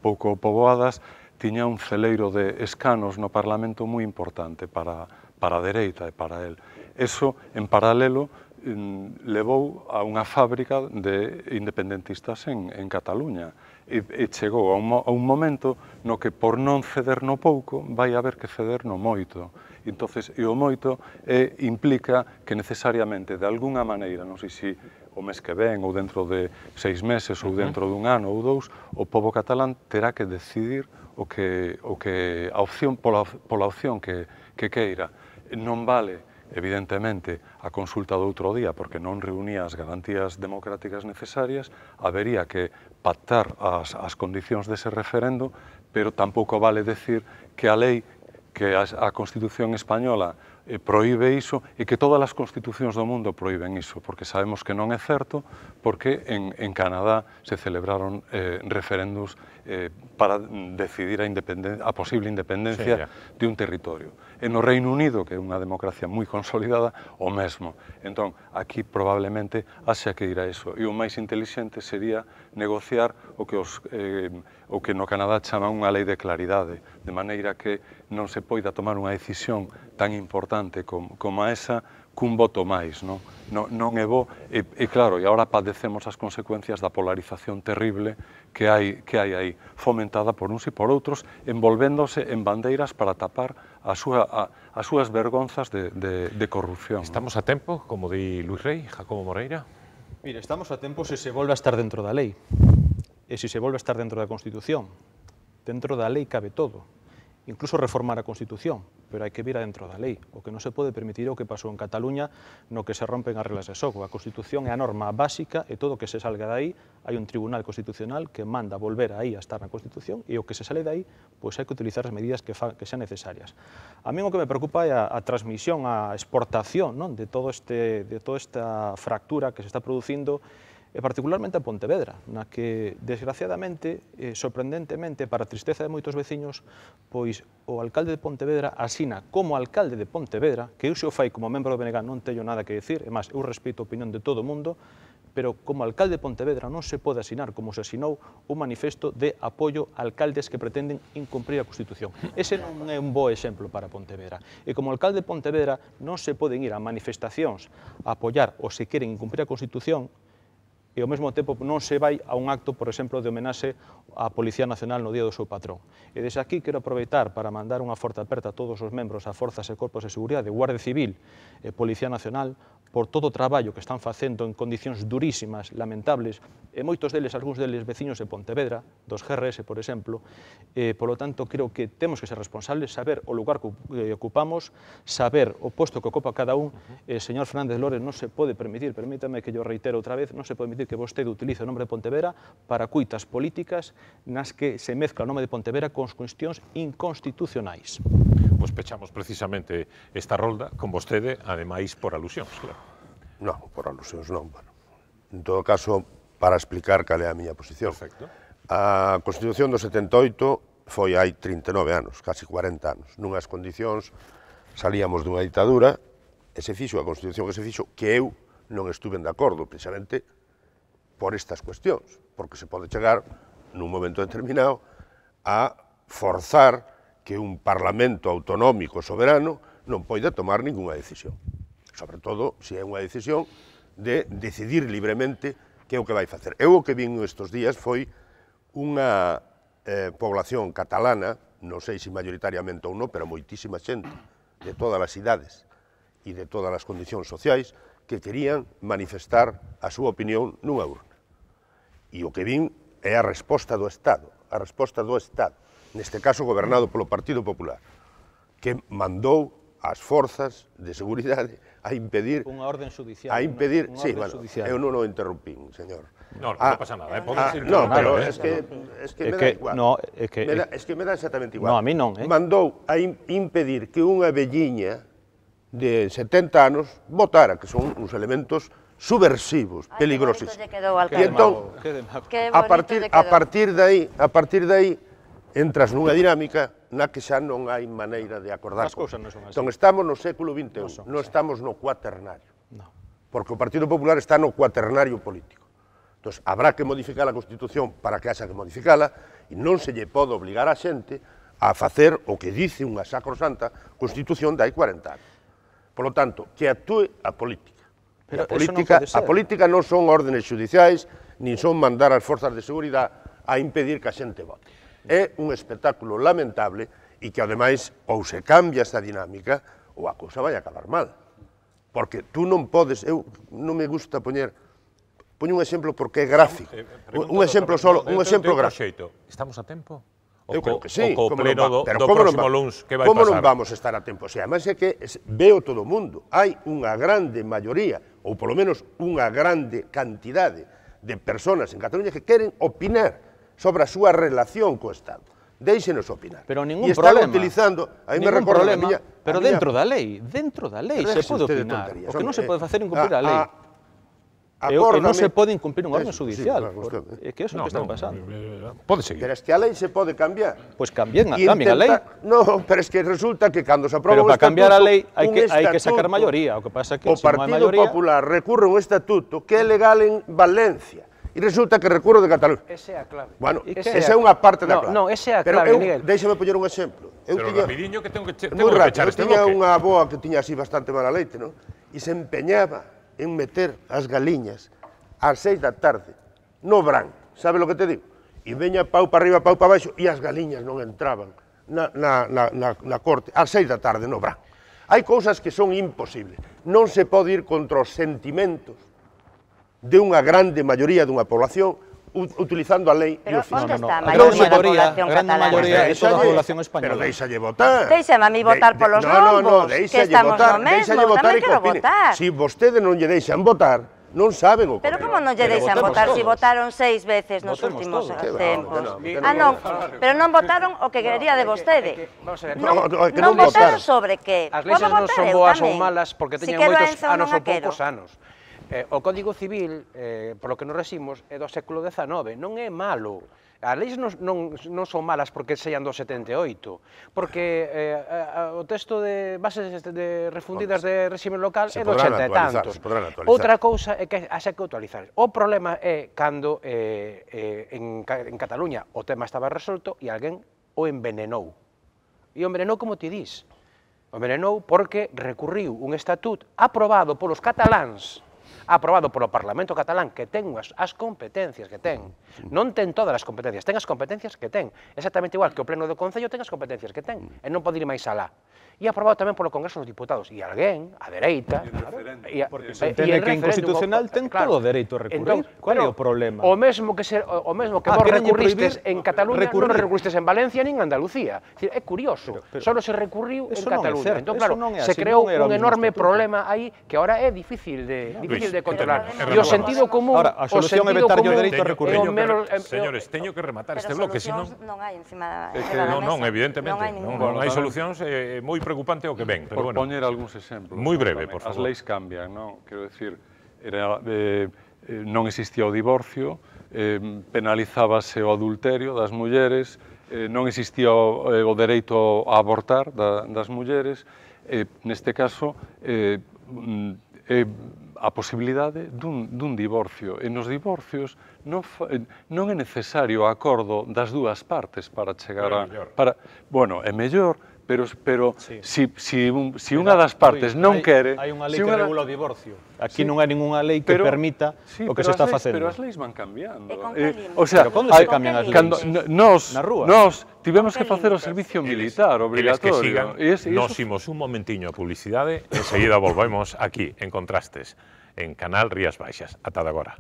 pouco poboadas, tiña un celeiro de escanos no Parlamento moi importante para a dereita e para él. Eso, en paralelo, levou a unha fábrica de independentistas en Cataluña e chegou a un momento no que por non ceder no pouco vai haber que ceder no moito. Entonces, e o moito implica que necesariamente, de algunha maneira, non sei se o mes que ven ou dentro de 6 meses ou dentro dun ano ou 2, o pobo catalán terá que decidir pola opción que queira. Non vale, evidentemente, a consulta do outro día, porque non reunía as garantías democráticas necesarias, habería que pactar as condicións dese referendo, pero tampouco vale decir que a lei, que a Constitución española proíbe iso e que todas as constitucións do mundo proíben iso, porque sabemos que non é certo, porque en Canadá se celebraron referendos para decidir a posible independencia de un territorio. E no Reino Unido, que é unha democracia moi consolidada, o mesmo. Entón, aquí probablemente haxa que ir a iso. E o máis intelixente sería negociar o que no Canadá chama unha lei de claridade, de maneira que non se poida tomar unha decisión tan importante como esa cun voto máis, non é bo, e claro, e agora padecemos as consecuencias da polarización terrible que hai aí, fomentada por uns e por outros, envolvéndose en bandeiras para tapar as súas vergonzas de corrupción. Estamos a tempo, como di Luís Rei, Jacobo Moreira? Mire, estamos a tempo se se volve a estar dentro da lei, e se se volve a estar dentro da Constitución. Dentro da lei cabe todo, incluso reformar a Constitución, pero hai que vir adentro da lei. O que non se pode permitir é o que pasou en Cataluña, no que se rompen as reglas de xogo. A Constitución é a norma básica e todo o que se salga de aí, hai un tribunal constitucional que manda volver aí a estar na Constitución e o que se sale de aí, pois hai que utilizar as medidas que sean necesarias. A mí o que me preocupa é a transmisión, a exportación de toda esta fractura que se está producindo, e particularmente a Pontevedra, na que, desgraciadamente, sorprendentemente, para a tristeza de moitos veciños, pois o alcalde de Pontevedra asina como alcalde de Pontevedra, que eu se o fai como membro do BNG non teño nada que decir, e máis, eu respeito a opinión de todo o mundo, pero como alcalde de Pontevedra non se pode asinar, como se asinou, un manifesto de apoio a alcaldes que pretenden incumprir a Constitución. Ese non é un bo exemplo para Pontevedra. E como alcalde de Pontevedra non se poden ir a manifestacións a apoiar ou se queren incumprir a Constitución, e ao mesmo tempo non se vai a un acto, por exemplo, de homenaxe á Policía Nacional no día do seu patrón. E desde aquí quero aproveitar para mandar unha forte aperta a todos os membros a Forzas e Corpos de Seguridade, Guardia Civil e Policía Nacional, por todo o traballo que están facendo en condicións durísimas, lamentables, e moitos deles, algúns deles veciños de Pontevedra, dos GRS, por exemplo, polo tanto, creo que temos que ser responsables, saber o lugar que ocupamos, saber o posto que ocupa cada un. Señor Fernández Lores, non se pode permitir, permítame que yo reitero outra vez, non se pode permitir que vostede utilice o nome de Pontevedra para cuitas políticas nas que se mezcla o nome de Pontevedra con cuestións inconstitucionais. Pois pechamos precisamente esta rolda con vostede, ademais por alusións, claro. Non, por alusións non. En todo caso, para explicar cal é a miña posición. Perfecto. A Constitución do 78 foi hai 39 anos, casi 40 anos. Nunhas condicións salíamos dunha ditadura e se fixo a Constitución que se fixo, que eu non estuve de acordo, precisamente por estas cuestións, porque se pode chegar nun momento determinado a forzar que un Parlamento autonómico soberano non poida tomar ninguna decisión. Sobre todo, se é unha decisión de decidir libremente que é o que vai facer. Eu o que vin estes días foi unha población catalana, non sei se maioritariamente ou non, pero moitísima xente de todas as idades e de todas as condicións sociais que querían manifestar a súa opinión nunha urna. E o que vin é a resposta do Estado, neste caso gobernado polo Partido Popular, que mandou as forzas de seguridade a impedir... Unha orden judicial. A impedir... Sí, bueno, eu non o interrumpín, señor. No, non pasa nada, podes interrumpir. No, pero es que me dá igual. Es que me dá exactamente igual. No, a mí non, Mandou a impedir que unha velliña de 70 anos votara, que son uns elementos subversivos, peligrosísimos. E entón, a partir de aí, entras nunha dinámica na que xa non hai maneira de acordar. As cousas non son así. Entón, estamos no século XXI, non estamos no cuaternario. Porque o Partido Popular está no cuaternario político. Entón, habrá que modificar a Constitución para que haxa que modificala e non se lle pode obligar a xente a facer o que dice unha sacrosanta Constitución de hai 40 anos. Por lo tanto, que actúe a política. Pero a política non son órdenes judiciais, nin son mandar as forzas de seguridade a impedir que a xente vote. É un espectáculo lamentable e que, ademais, ou se cambia esta dinámica ou a cousa vai acabar mal. Porque tú non podes... Eu non me gusta poñer... Poño un exemplo porque é gráfico. Un exemplo solo, un exemplo gráfico. Estamos a tempo? Eu creo que sí. O pleno do próximo luns, que vai pasar? Como non vamos a estar a tempo? O sea, además é que veo todo o mundo. Hai unha grande maioría, ou polo menos unha grande cantidade de personas en Cataluña que queren opinar sobre a súa relación co Estado. Deixenos opinar. Pero ningún problema. E están utilizando... Ningún problema, pero dentro da lei se pode opinar. O que non se pode facer é incumprir a lei. E non se pode incumprir unha orden judicial. É que é o que está pasando. Pode seguir. Pero é que a lei se pode cambiar. Pois cambien a lei. Non, pero é que resulta que cando se aproba un estatuto... Pero para cambiar a lei hai que sacar maioría. O que pasa é que o Partido Popular recurre un estatuto que é legal en Valencia. E resulta que recurro de Cataluña. Esa é a clave. Bueno, esa é unha parte da clave. Non, esa é a clave, Miguel. Déixame poñer un exemplo. Pero rapidinho que tengo que pechar este bloque. Eu tiña unha avoa que tiña así bastante mala leite, non? E se empeñaba en meter as galiñas ás 6 da tarde no brán. Sabe lo que te digo? E veña pau para arriba, pau para baixo, e as galiñas non entraban na corte ás 6 da tarde no brán. Hai cousas que son imposibles. Non se pode ir contra os sentimentos de unha grande maioría dunha población utilizando a lei e o fiscal. Pero onde está a maioría da población catalana? A grande maioría é toda a población española. Pero deixalle votar. Deixame a mí votar polos rombos, que estamos no mesmo, tamén quero votar. Si vostede non lle deixan votar, non saben o que... Pero como non lle deixan votar se votaron 6 veces nos últimos tempos? Ah, non, pero non votaron o que quería de vostede. Non votaron sobre que? As leis non son boas ou malas porque teñen moitos anos ou poucos anos. O Código Civil, polo que nos regimos, é do século XIX, non é malo. As leis non son malas porque sean do 78, porque o texto de bases refundidas de réxime local é do 80 e tantos. Outra cousa é que haxa que actualizar. O problema é cando en Cataluña o tema estaba resolto e alguén o envenenou. E o envenenou como ti dis. O envenenou porque recurriu un estatut aprobado polos cataláns, aprobado polo Parlamento catalán, que ten as competencias que ten. Non ten todas as competencias, ten as competencias que ten. Exactamente igual que o Pleno do Concello ten as competencias que ten, e non pode ir máis alá. E aprobado tamén polo Congreso dos Diputados. E alguén, a dereita... Porque se entende que inconstitucional ten todo o dereito a recurrir. Qual é o problema? O mesmo que vos recurristes en Cataluña, non recurristes en Valencia nin en Andalucía. É curioso, só se recurriu en Cataluña. Entón, claro, se creou un enorme problema aí que ahora é difícil de controlar. E o sentido común... Ahora, a solución é vetarlle o dereito a recurrir. Señores, teño que rematar este bloque, senón... non hai encima da mesa. Non, evidentemente. Non hai solucións moi preocupante o que ven. Por poñer algúns exemplos. Moi breve, por favor. As leis cambian, non? Quero dicir, non existía o divorcio, penalizábase o adulterio das mulleres, non existía o dereito a abortar das mulleres, neste caso, a posibilidade dun divorcio. E nos divorcios non é necesario o acordo das dúas partes para chegar a... Bueno, é mellor, pero si unha das partes non quere... Hai unha lei que regula o divorcio. Aquí non hai ninguna lei que permita o que se está facendo. Pero as leis van cambiando. O sea, cando se cambian as leis? Nós tivemos que facer o servicio militar obligatorio. Nos imos un momentiño a publicidade, enseguida volvemos aquí, en Contrastes, en Canal Rías Baixas. Ata de agora.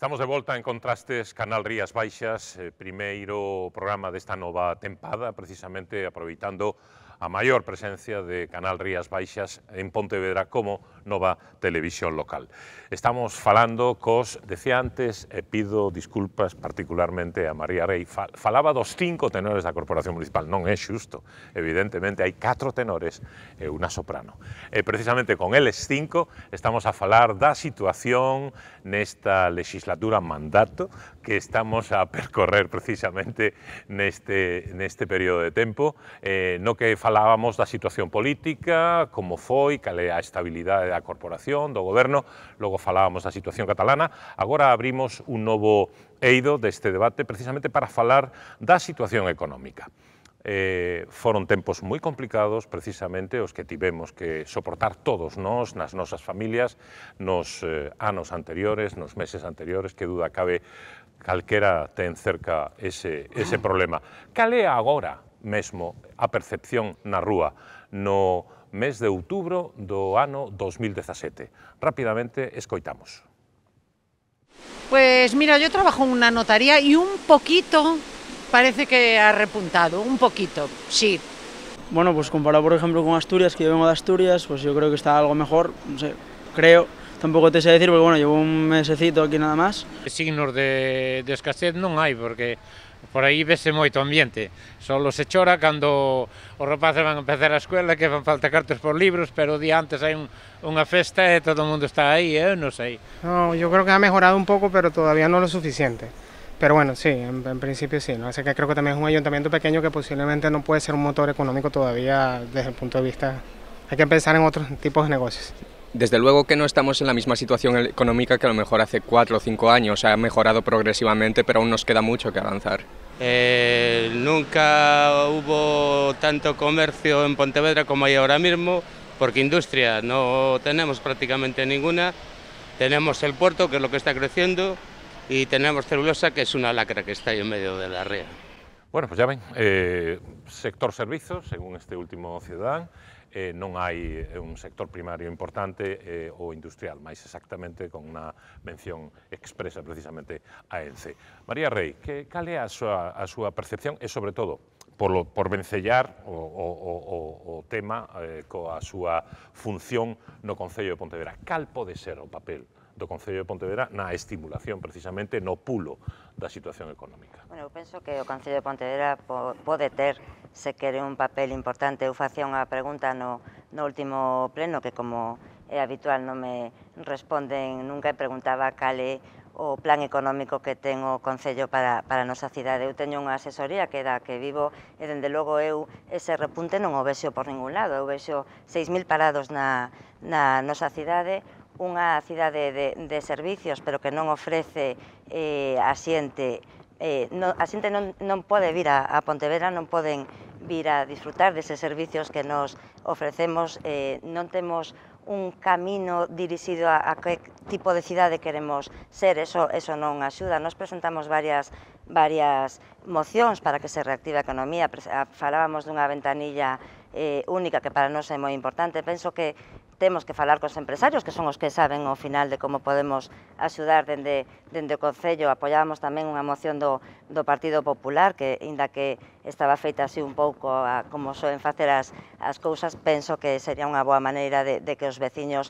Estamos de volta en Contrastes, Canal Rías Baixas, primeiro programa desta nova tempada, precisamente aproveitando a maior presencia de Canal Rías Baixas en Pontevedra como nova televisión local. Estamos falando cos, decía antes, e pido disculpas particularmente a María Rei, falaba dos 5 tenores da Corporación Municipal, non é xusto, evidentemente hai 4 tenores e unha soprano. E precisamente con eles 5 estamos a falar da situación nesta legislatura mandato que estamos a percorrer precisamente neste período de tempo, no que falábamos da situación política, como foi, cal é a estabilidade da corporación, do goberno, logo falábamos da situación catalana, agora abrimos un novo eido deste debate precisamente para falar da situación económica. Foron tempos moi complicados, precisamente, os que tivemos que soportar todos nós, nas nosas familias, nos anos anteriores, nos meses anteriores, que duda cabe, calquera ten cerca ese problema. Cal é agora mesmo a percepción na rúa no mes de outubro do ano 2017? Rápidamente escoitamos. Pues mira, yo trabajo en una notaría y un poquito parece que ha repuntado, un poquito, sí. Bueno, pues comparado por ejemplo con Asturias, que yo vengo de Asturias, pues yo creo que está algo mejor, no sé, creo. Tampouco te sei decir, porque bueno, llevo un mesecito aquí nada más. Signos de escasez non hai, porque por aí vese moito ambiente. Solo se chora cando os rapaces van a empezar a escuela, que fan falta cartos por libros, pero o día antes hai unha festa e todo o mundo está aí, non sei. No, yo creo que ha mejorado un poco, pero todavía no lo suficiente. Pero bueno, sí, en principio sí, ¿no? Así que creo que también es un ayuntamiento pequeño que posiblemente no puede ser un motor económico todavía desde el punto de vista... Hay que pensar en otros tipos de negocios. Desde luego que no estamos en la misma situación económica que a lo mejor hace 4 o 5 años, ha mejorado progresivamente, pero aún nos queda mucho que avanzar. Nunca hubo tanto comercio en Pontevedra como hay ahora mismo, porque industria no tenemos prácticamente ninguna, tenemos el puerto, que es lo que está creciendo, y tenemos celulosa, que es una lacra que está ahí en medio de la ría. Bueno, pues ya ven, sector servizos, según este último Ciudadán, non hai un sector primario importante ou industrial, máis exactamente con unha mención expresa precisamente a ENCE. María Rei, cal é a súa percepción e, sobre todo, por vencellar o tema coa súa función no Concello de Pontevedra? Cal pode ser o papel do Concello de Pontevedra na estimulación, precisamente, no pulo da situación económica? Bueno, eu penso que o Concello de Pontevedra pode ter, se quere, un papel importante. Eu facía unha pregunta no último pleno, que como é habitual non me responden nunca, e preguntaba cal é o plan económico que ten o Concello para a nosa cidade. Eu teño unha asesoría que é da que vivo e, dende logo, eu ese repunte non o vexo por ningún lado. Eu vexo 6.000 parados na nosa cidade, unha cidade de servicios, pero que non ofrece a xente. A xente non pode vir a Pontevedra, non poden vir a disfrutar deses servicios que nos ofrecemos, non temos un camino dirixido a que tipo de cidade queremos ser, eso non axuda. Nos presentamos varias mocións para que se reactive a economía, falábamos dunha ventanilla única que para nós é moi importante. Penso que temos que falar cos empresarios, que son os que saben ao final de como podemos axudar dende o Concello. Apoiábamos tamén unha moción do Partido Popular, que, inda que estaba feita así un pouco como soen facer as cousas, penso que sería unha boa maneira de que os veciños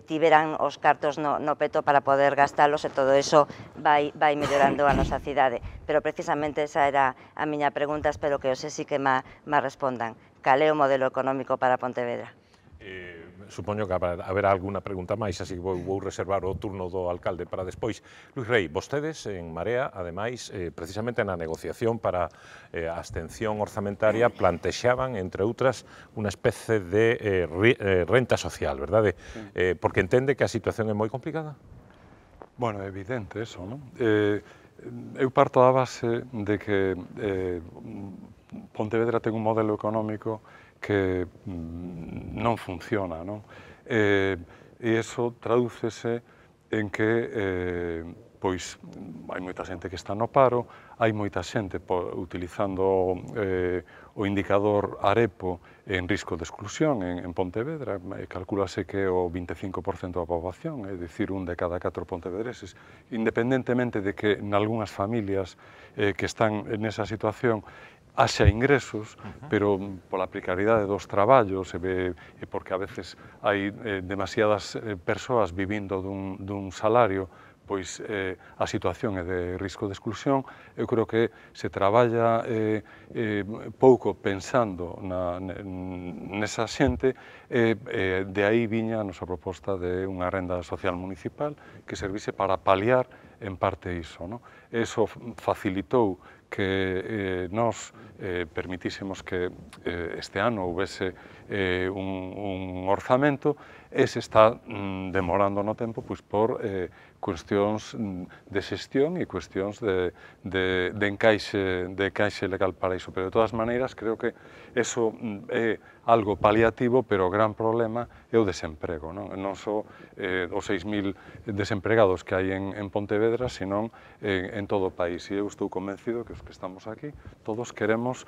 tiveran os cartos no peto para poder gastalos, e todo iso vai mellorando a nosa cidade. Pero precisamente esa era a miña pregunta, espero que hoxe sí que me respondan. Cal é o modelo económico para Pontevedra? Supoño que haberá alguna pregunta máis, así que vou reservar o turno do alcalde para despois. Luís Rei, vostedes en Marea, ademais, precisamente na negociación para a abstención orzamentaria, plantexaban, entre outras, unha especie de renta social, verdade? Porque entende que a situación é moi complicada? Bueno, é evidente eso, non? Eu parto da base de que Pontevedra ten un modelo económico que non funciona, non? E iso tradúcese en que pois hai moita xente que está no paro, hai moita xente utilizando o indicador AREPO en risco de exclusión en Pontevedra, calculase que o 25% da poboación, é dicir, un de cada 4 pontevedreses, independentemente de que nalgúnas familias que están nesa situación haxa ingresos, pero pola precariedade dos traballos e porque a veces hai demasiadas persoas vivindo dun salario, pois a situación é de risco de exclusión. Eu creo que se traballa pouco pensando nesa xente, de aí viña a nosa proposta de unha renda social municipal que servise para paliar en parte iso. Eso facilitou que nós permitísemos que este ano houvese un orzamento e se está demorando no tempo por cuestións de xestión e cuestións de encaixe legal para iso. Pero de todas maneiras creo que eso é algo paliativo, pero o gran problema é o desemprego. Non só os 6.000 desempregados que hai en Pontevedra, senón en todo o país. E eu estou convencido que os que estamos aquí todos queremos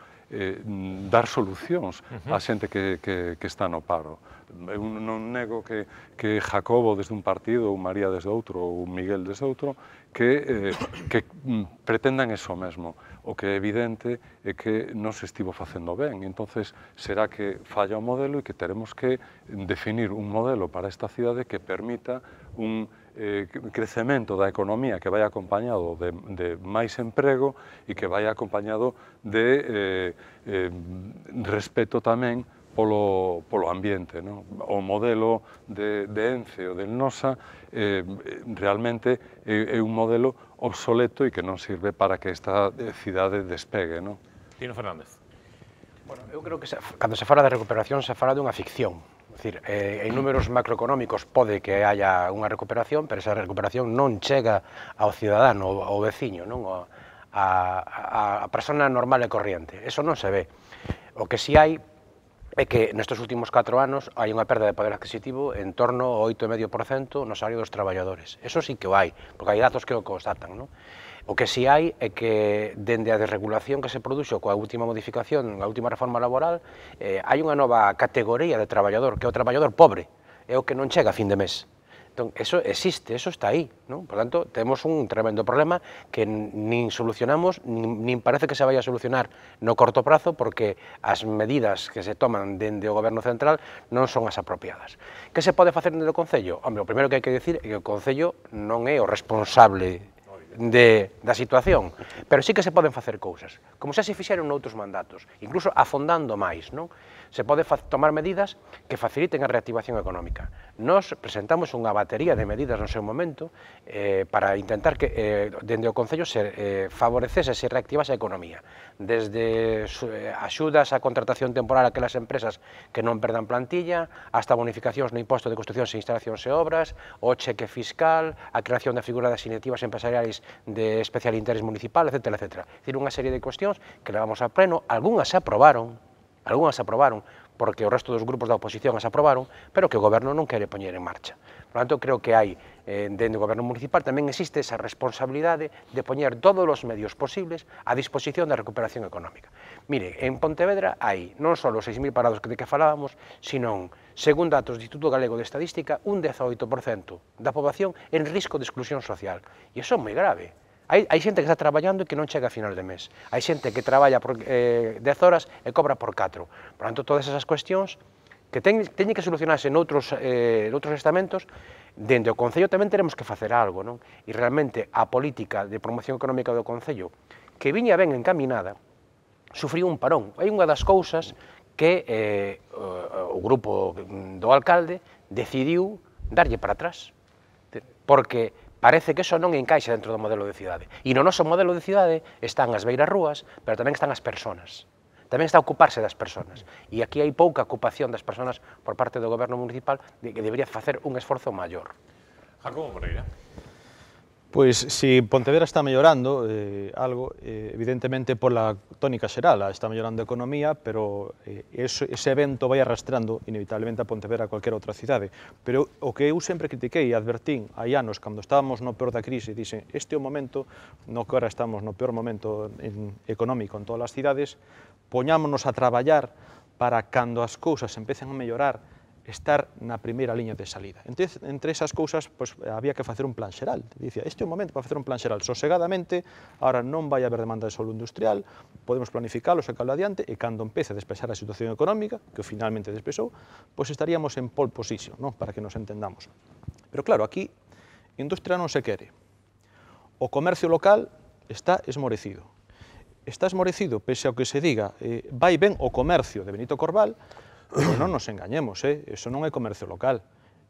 dar solucións á xente que está no paro. Eu non nego que Jacobo desde un partido, ou María desde outro, ou Miguel desde outro, que pretendan eso mesmo. O que é evidente é que non se estivo facendo ben. Entonces, será que falla o modelo e que teremos que definir un modelo para esta cidade que permita un crecemento da economía que vai acompañado de máis emprego e que vai acompañado de respeto tamén polo ambiente. O modelo de ENCE ou de Nosa realmente é un modelo obsoleto e que non sirve para que esta cidade despegue. Tino Fernández. Bueno, eu creo que cando se fala de recuperación se fala dunha ficción. É dicir, en números macroeconómicos pode que haya unha recuperación, pero esa recuperación non chega ao cidadano, ao veciño, a persona normal e corriente. Eso non se ve. O que si hai é que nestes últimos 4 anos hai unha perda de poder adquisitivo en torno ao 8,5% no salario dos traballadores. Eso sí que o hai, porque hai datos que o constatan. O que si hai é que, dende a desregulación que se produxo coa última modificación, a última reforma laboral, hai unha nova categoría de traballador, que é o traballador pobre, é o que non chega a fin de mes. Entón, eso existe, eso está aí. Por tanto, temos un tremendo problema que nin solucionamos, nin parece que se vai a solucionar no corto prazo, porque as medidas que se toman dende o Goberno Central non son as apropiadas. Que se pode facer dende o Concello? Hombre, o primeiro que hai que dicir é que o Concello non é o responsable da situación, pero sí que se poden facer cousas, como xa se fixeron noutros mandatos, incluso afondando máis, se pode tomar medidas que faciliten a reactivación económica. Nos presentamos unha batería de medidas no seu momento para intentar que dende o Concello se favorecese, se reactivase a economía, desde axudas á contratación temporal a aquelas empresas que non perdan plantilla, hasta bonificacións no imposto de construcións e instalacións e obras, o cheque fiscal, a creación da figura das iniciativas empresariais de especial interés municipal, etc. É dicir, unha serie de cuestións que levamos a pleno, algunhas se aprobaron, porque o resto dos grupos da oposición as aprobaron, pero que o Goberno non quere poñer en marcha. Por tanto, creo que hai, dentro do Goberno municipal, tamén existe esa responsabilidade de poñer todos os medios posibles a disposición da recuperación económica. Mire, en Pontevedra hai non só os 6.000 parados de que falábamos, sino, según datos do Instituto Galego de Estadística, un 18% da poboación en risco de exclusión social. E iso é moi grave. Hai xente que está traballando e que non chega a final de mes. Hai xente que traballa por 10 horas e cobra por 4. Por tanto, todas esas cuestións que teñen que solucionarse noutros estamentos, dende o Concello tamén teremos que facer algo, E realmente a política de promoción económica do Concello, que viña ben encaminada, sufriu un parón. Hai unha das cousas que o grupo do alcalde decidiu darlle para atrás, porque parece que eso non encaixa dentro do modelo de cidade. E no noso modelo de cidade están as beiras rúas, pero tamén están as persoas. Tamén está a ocuparse das persoas. E aquí hai pouca ocupación das persoas por parte do Goberno municipal que debería facer un esforzo maior. Jacobo Moreira. Pois, si Pontevedra está mellorando algo, evidentemente pola tónica xeral, está mellorando a economía, pero ese evento vai arrastrando inevitablemente a Pontevedra a cualquier outra cidade. Pero o que eu sempre critiquei e advertín hai anos, cando estábamos no peor da crise, dixen, este é o momento, no que ahora estamos no peor momento económico en todas as cidades, poñámonos a traballar para cando as cousas empecen a mellorar, estar na primeira liña de salida. Entre esas cousas, había que facer un plan xeral. Dicía, este é o momento para facer un plan xeral. Sosegadamente, ahora non vai haber demanda de solo industrial, podemos planificalo, sacarlo adiante, e cando empece a despexar a situación económica, que finalmente despexou, pois estaríamos en pole position, para que nos entendamos. Pero claro, aquí, industria non se quere. O comercio local está esmorecido. Está esmorecido, pese ao que se diga, vai ben o comercio de Benito Corval, pero non nos engañemos, eso non é comercio local,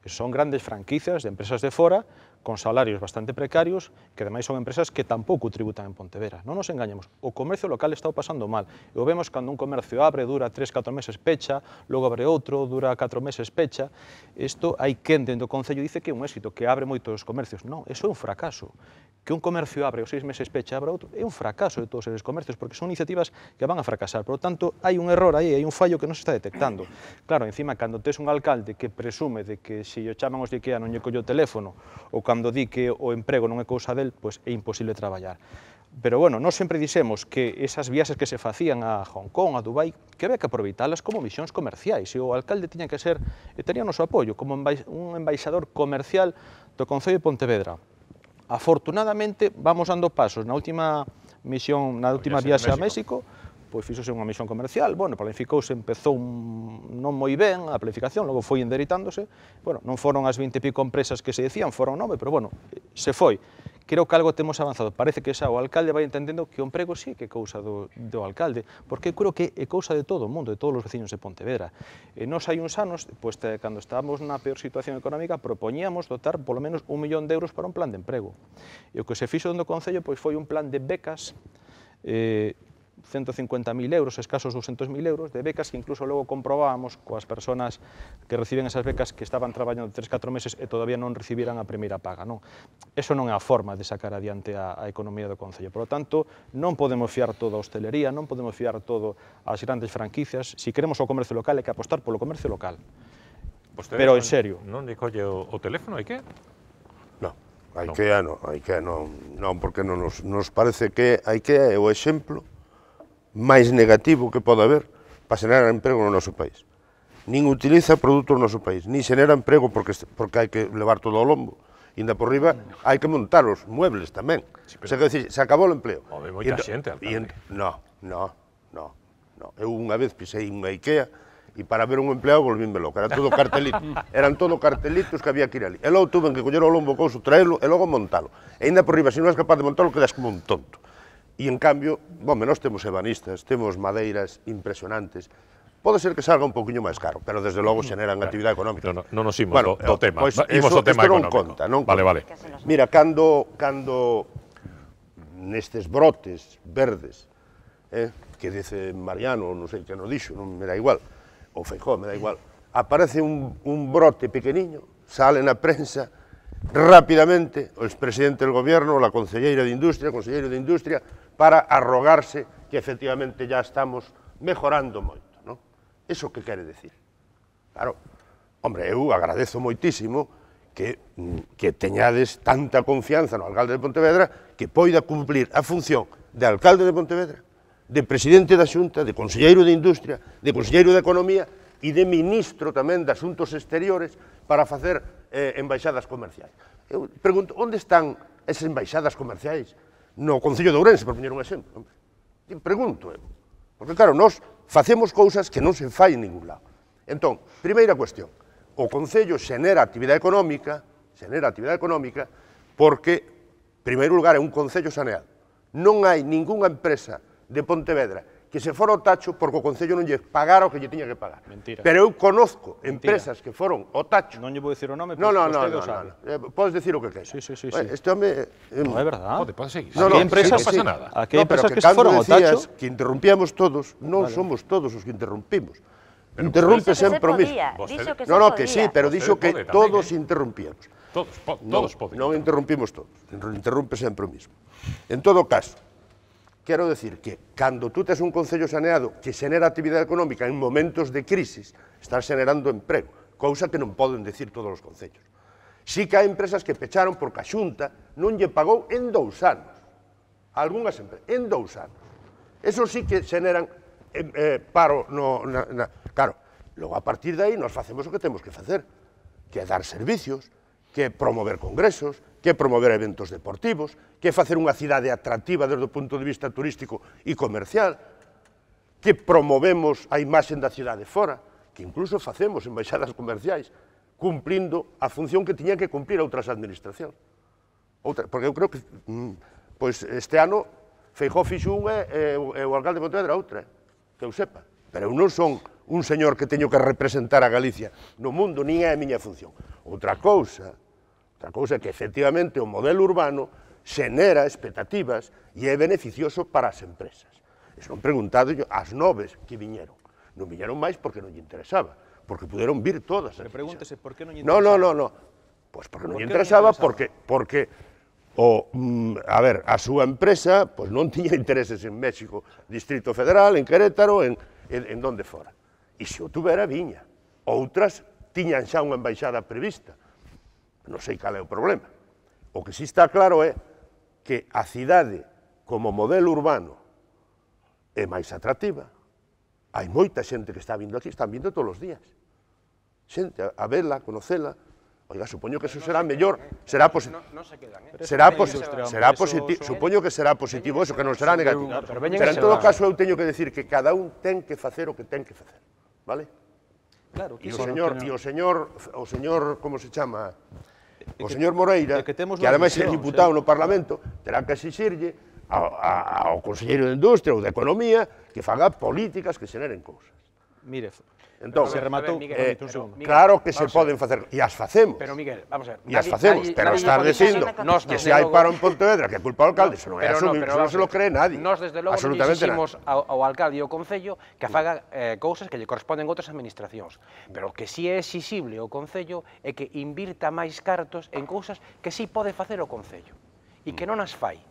son grandes franquicias de empresas de fora, con salarios bastante precarios, que ademais son empresas que tampouco tributan en Pontevedra. Non nos engañemos, o comercio local está pasando mal, e o vemos cando un comercio abre, dura 3-4 meses pecha, logo abre outro, dura 4 meses pecha. Isto hai quen dentro do Concello dice que é un éxito, que abre moitos comercios. Non, iso é un fracaso. Que un comercio abre os 6 meses pecha, abre outro, é un fracaso de todos esos comercios, porque son iniciativas que van a fracasar. Por lo tanto, hai un error aí, hai un fallo que non se está detectando. Claro, encima, cando tes un alcalde que presume de que se o chaman os de IKEA non lle collo o teléfono, ou cando di que o emprego non é cousa del, pois é imposible traballar. Pero, bueno, nós sempre dixemos que esas viaxes que se facían a Hong Kong, a Dubai, que había que aproveitalas como misións comerciais, e o alcalde tiña que ser, e tenía o noso apoio, como un embaixador comercial do Concello de Pontevedra. Afortunadamente, vamos dando pasos. Na última misión, na última viaxe a México, pois fixose unha misión comercial, bueno, planificouse, empezou non moi ben a planificación, logo foi enderitándose, bueno, non foron as 20 e pico empresas que se decían, foron 9, pero bueno, se foi. Creo que algo temos avanzado, parece que xa o alcalde vai entendendo que o emprego sí que é cousa do alcalde, porque creo que é cousa de todo o mundo, de todos os veciños de Pontevedra. E nos hai uns anos, pois, cando estábamos na peor situación económica, propoñíamos dotar polo menos 1 millón de euros para un plan de emprego. E o que se fixo dentro do Concello pois foi un plan de becas, 150.000 euros, escasos 200.000 euros, de becas que incluso logo comprobábamos coas persoas que reciben esas becas que estaban traballando 3-4 meses e todavía non recibiran a primeira paga. Eso non é a forma de sacar adiante a economía do Concello. Por lo tanto, non podemos fiar todo a hostelería, non podemos fiar todo ás grandes franquicias. Se queremos o comercio local, hai que apostar polo comercio local. Pero, en serio. Non lle colle o teléfono, hai que? Non, hai que non, porque nos parece que hai que é o exemplo máis negativo que pode haber para xenerar emprego no noso país. Nin utiliza produto no noso país, nin xenera emprego porque hai que levar todo ao lombo. Inda por riba, hai que montar os muebles tamén. Se acabou o empleo. Home, moita xente, alcalde. Non. Eu unha vez pisei unha IKEA e para ver un empleado volvínme loco. Era todo cartelito. Eran todo cartelitos que había que ir ali. E logo tuve que coller o lombo couso, traelo e logo montalo. E inda por riba, se non és capaz de montalo, quedas como un tonto. E, en cambio, nós temos ebanistas, temos madeiras impresionantes. Pode ser que salga un pouquiño máis caro, pero desde logo xeneran actividade económica. Non nos imos do tema, imos do tema económico. Vale. Mira, cando nestes brotes verdes, que dice Mariano, non sei que nos dixo, non me dá igual, ou Feijóo, me dá igual, aparece un brote pequeniño, sale na prensa, rápidamente, o expresidente del gobierno, la conselleira de Industria, o consellero de Industria, para arrogarse que efectivamente ya estamos mejorando moito, non? Eso que quere decir? Claro, hombre, eu agradezo moitísimo que teñades tanta confianza no alcalde de Pontevedra que poida cumplir a función de alcalde de Pontevedra, de presidente da Xunta, de conselleiro de Industria, de conselleiro de Economía e de ministro tamén de Asuntos Exteriores para facer embaixadas comerciais. Eu pregunto, onde están esas embaixadas comerciais? No Concello de Ourense, por poñer un exemplo. Pregunto eu. Porque, claro, nós facemos cousas que non se fai en ningún lado. Entón, primeira cuestión, o Concello xenera actividade económica porque, en primeiro lugar, é un Concello saneado. Non hai ningunha empresa de Pontevedra que se fora o tacho porque o Concello non lle pagara o que lle tiña que pagar. Mentira. Pero eu conozco empresas que foron o tacho. Non lle vou dicir o nome, pero vostede o sabe. Podes dicir o que queira. Sí. Este home... Non é verdade. Pode seguir. Aquí hai empresas non pasa nada. Aquí hai empresas que se foron o tacho. Que interrumpíamos todos, non somos todos os que interrumpimos. Interrumpe sempre o mismo. No, que sí, pero dixo que todos interrumpíamos. Todos poden. Non interrumpimos todos, interrumpe sempre o mismo. En todo caso, quero decir que cando tú tes un concello saneado que xenera actividade económica en momentos de crisis, estás xenerando emprego, cousa que non poden decir todos os concellos. Sí que hai empresas que pecharon porque a Xunta non lle pagou en 2 anos. Algúnas empresas, en 2 anos. Eso sí que xeneran paro. Claro, logo a partir de aí nos facemos o que temos que facer, que é dar servicios, que é promover congresos, que é promover eventos deportivos, que é facer unha cidade atractiva desde o punto de vista turístico e comercial, que promovemos a imaxe da cidade fora, que incluso facemos embaixadas comerciais, cumplindo a función que tiñan que cumplir outras administracións. Porque eu creo que este ano Feijóo fixo unha e o alcalde de Pontevedra outra, que eu sepa. Pero eu non son un señor que teño que representar a Galicia no mundo, nin é a miña función. Outra cousa é que efectivamente o modelo urbano xenera expectativas e é beneficioso para as empresas. Eso non preguntado ás 9 que viñeron. Non viñeron máis porque non lle interesaba. Porque puderon vir todas. Pero pregúntese por que non lle interesaba. No. Pois porque non lle interesaba, porque a súa empresa non tiña intereses en México, Distrito Federal, en Querétaro, en donde fora. E se o tuvera, viña. Outras tiñan xa unha embaixada prevista. Non sei cal é o problema. O que sí está claro é que a cidade, como modelo urbano, é máis atractiva. Hai moita xente que está vindo aquí, están vindo todos os días. Xente, a verla, a conocela. Oiga, supoño que eso será mellor, será positivo. Supoño que será positivo eso, que non será negativo. Pero en todo caso eu teño que decir que cada un ten que facer o que ten que facer, vale? E o señor, como se chama? O señor Moreira, que ademais é diputado no Parlamento, terá que exixirlle ao Conselleiro de Industria ou de Economía que faga políticas que xeneren cousas. Mire, entón, claro que se poden facer, e as facemos. Pero, Miguel, vamos a ver. E as facemos, pero estar dicindo que se hai paro en Pontevedra, que é culpa do alcalde, eso non é asumible, eso non se lo cree nadie. Nós, desde logo, non exiximos ao alcalde e ao Concello que faga cousas que lle corresponden a outras administracións. Pero o que si é exixible ao Concello é que invirta máis cartos en cousas que si pode facer o Concello e que non as fai.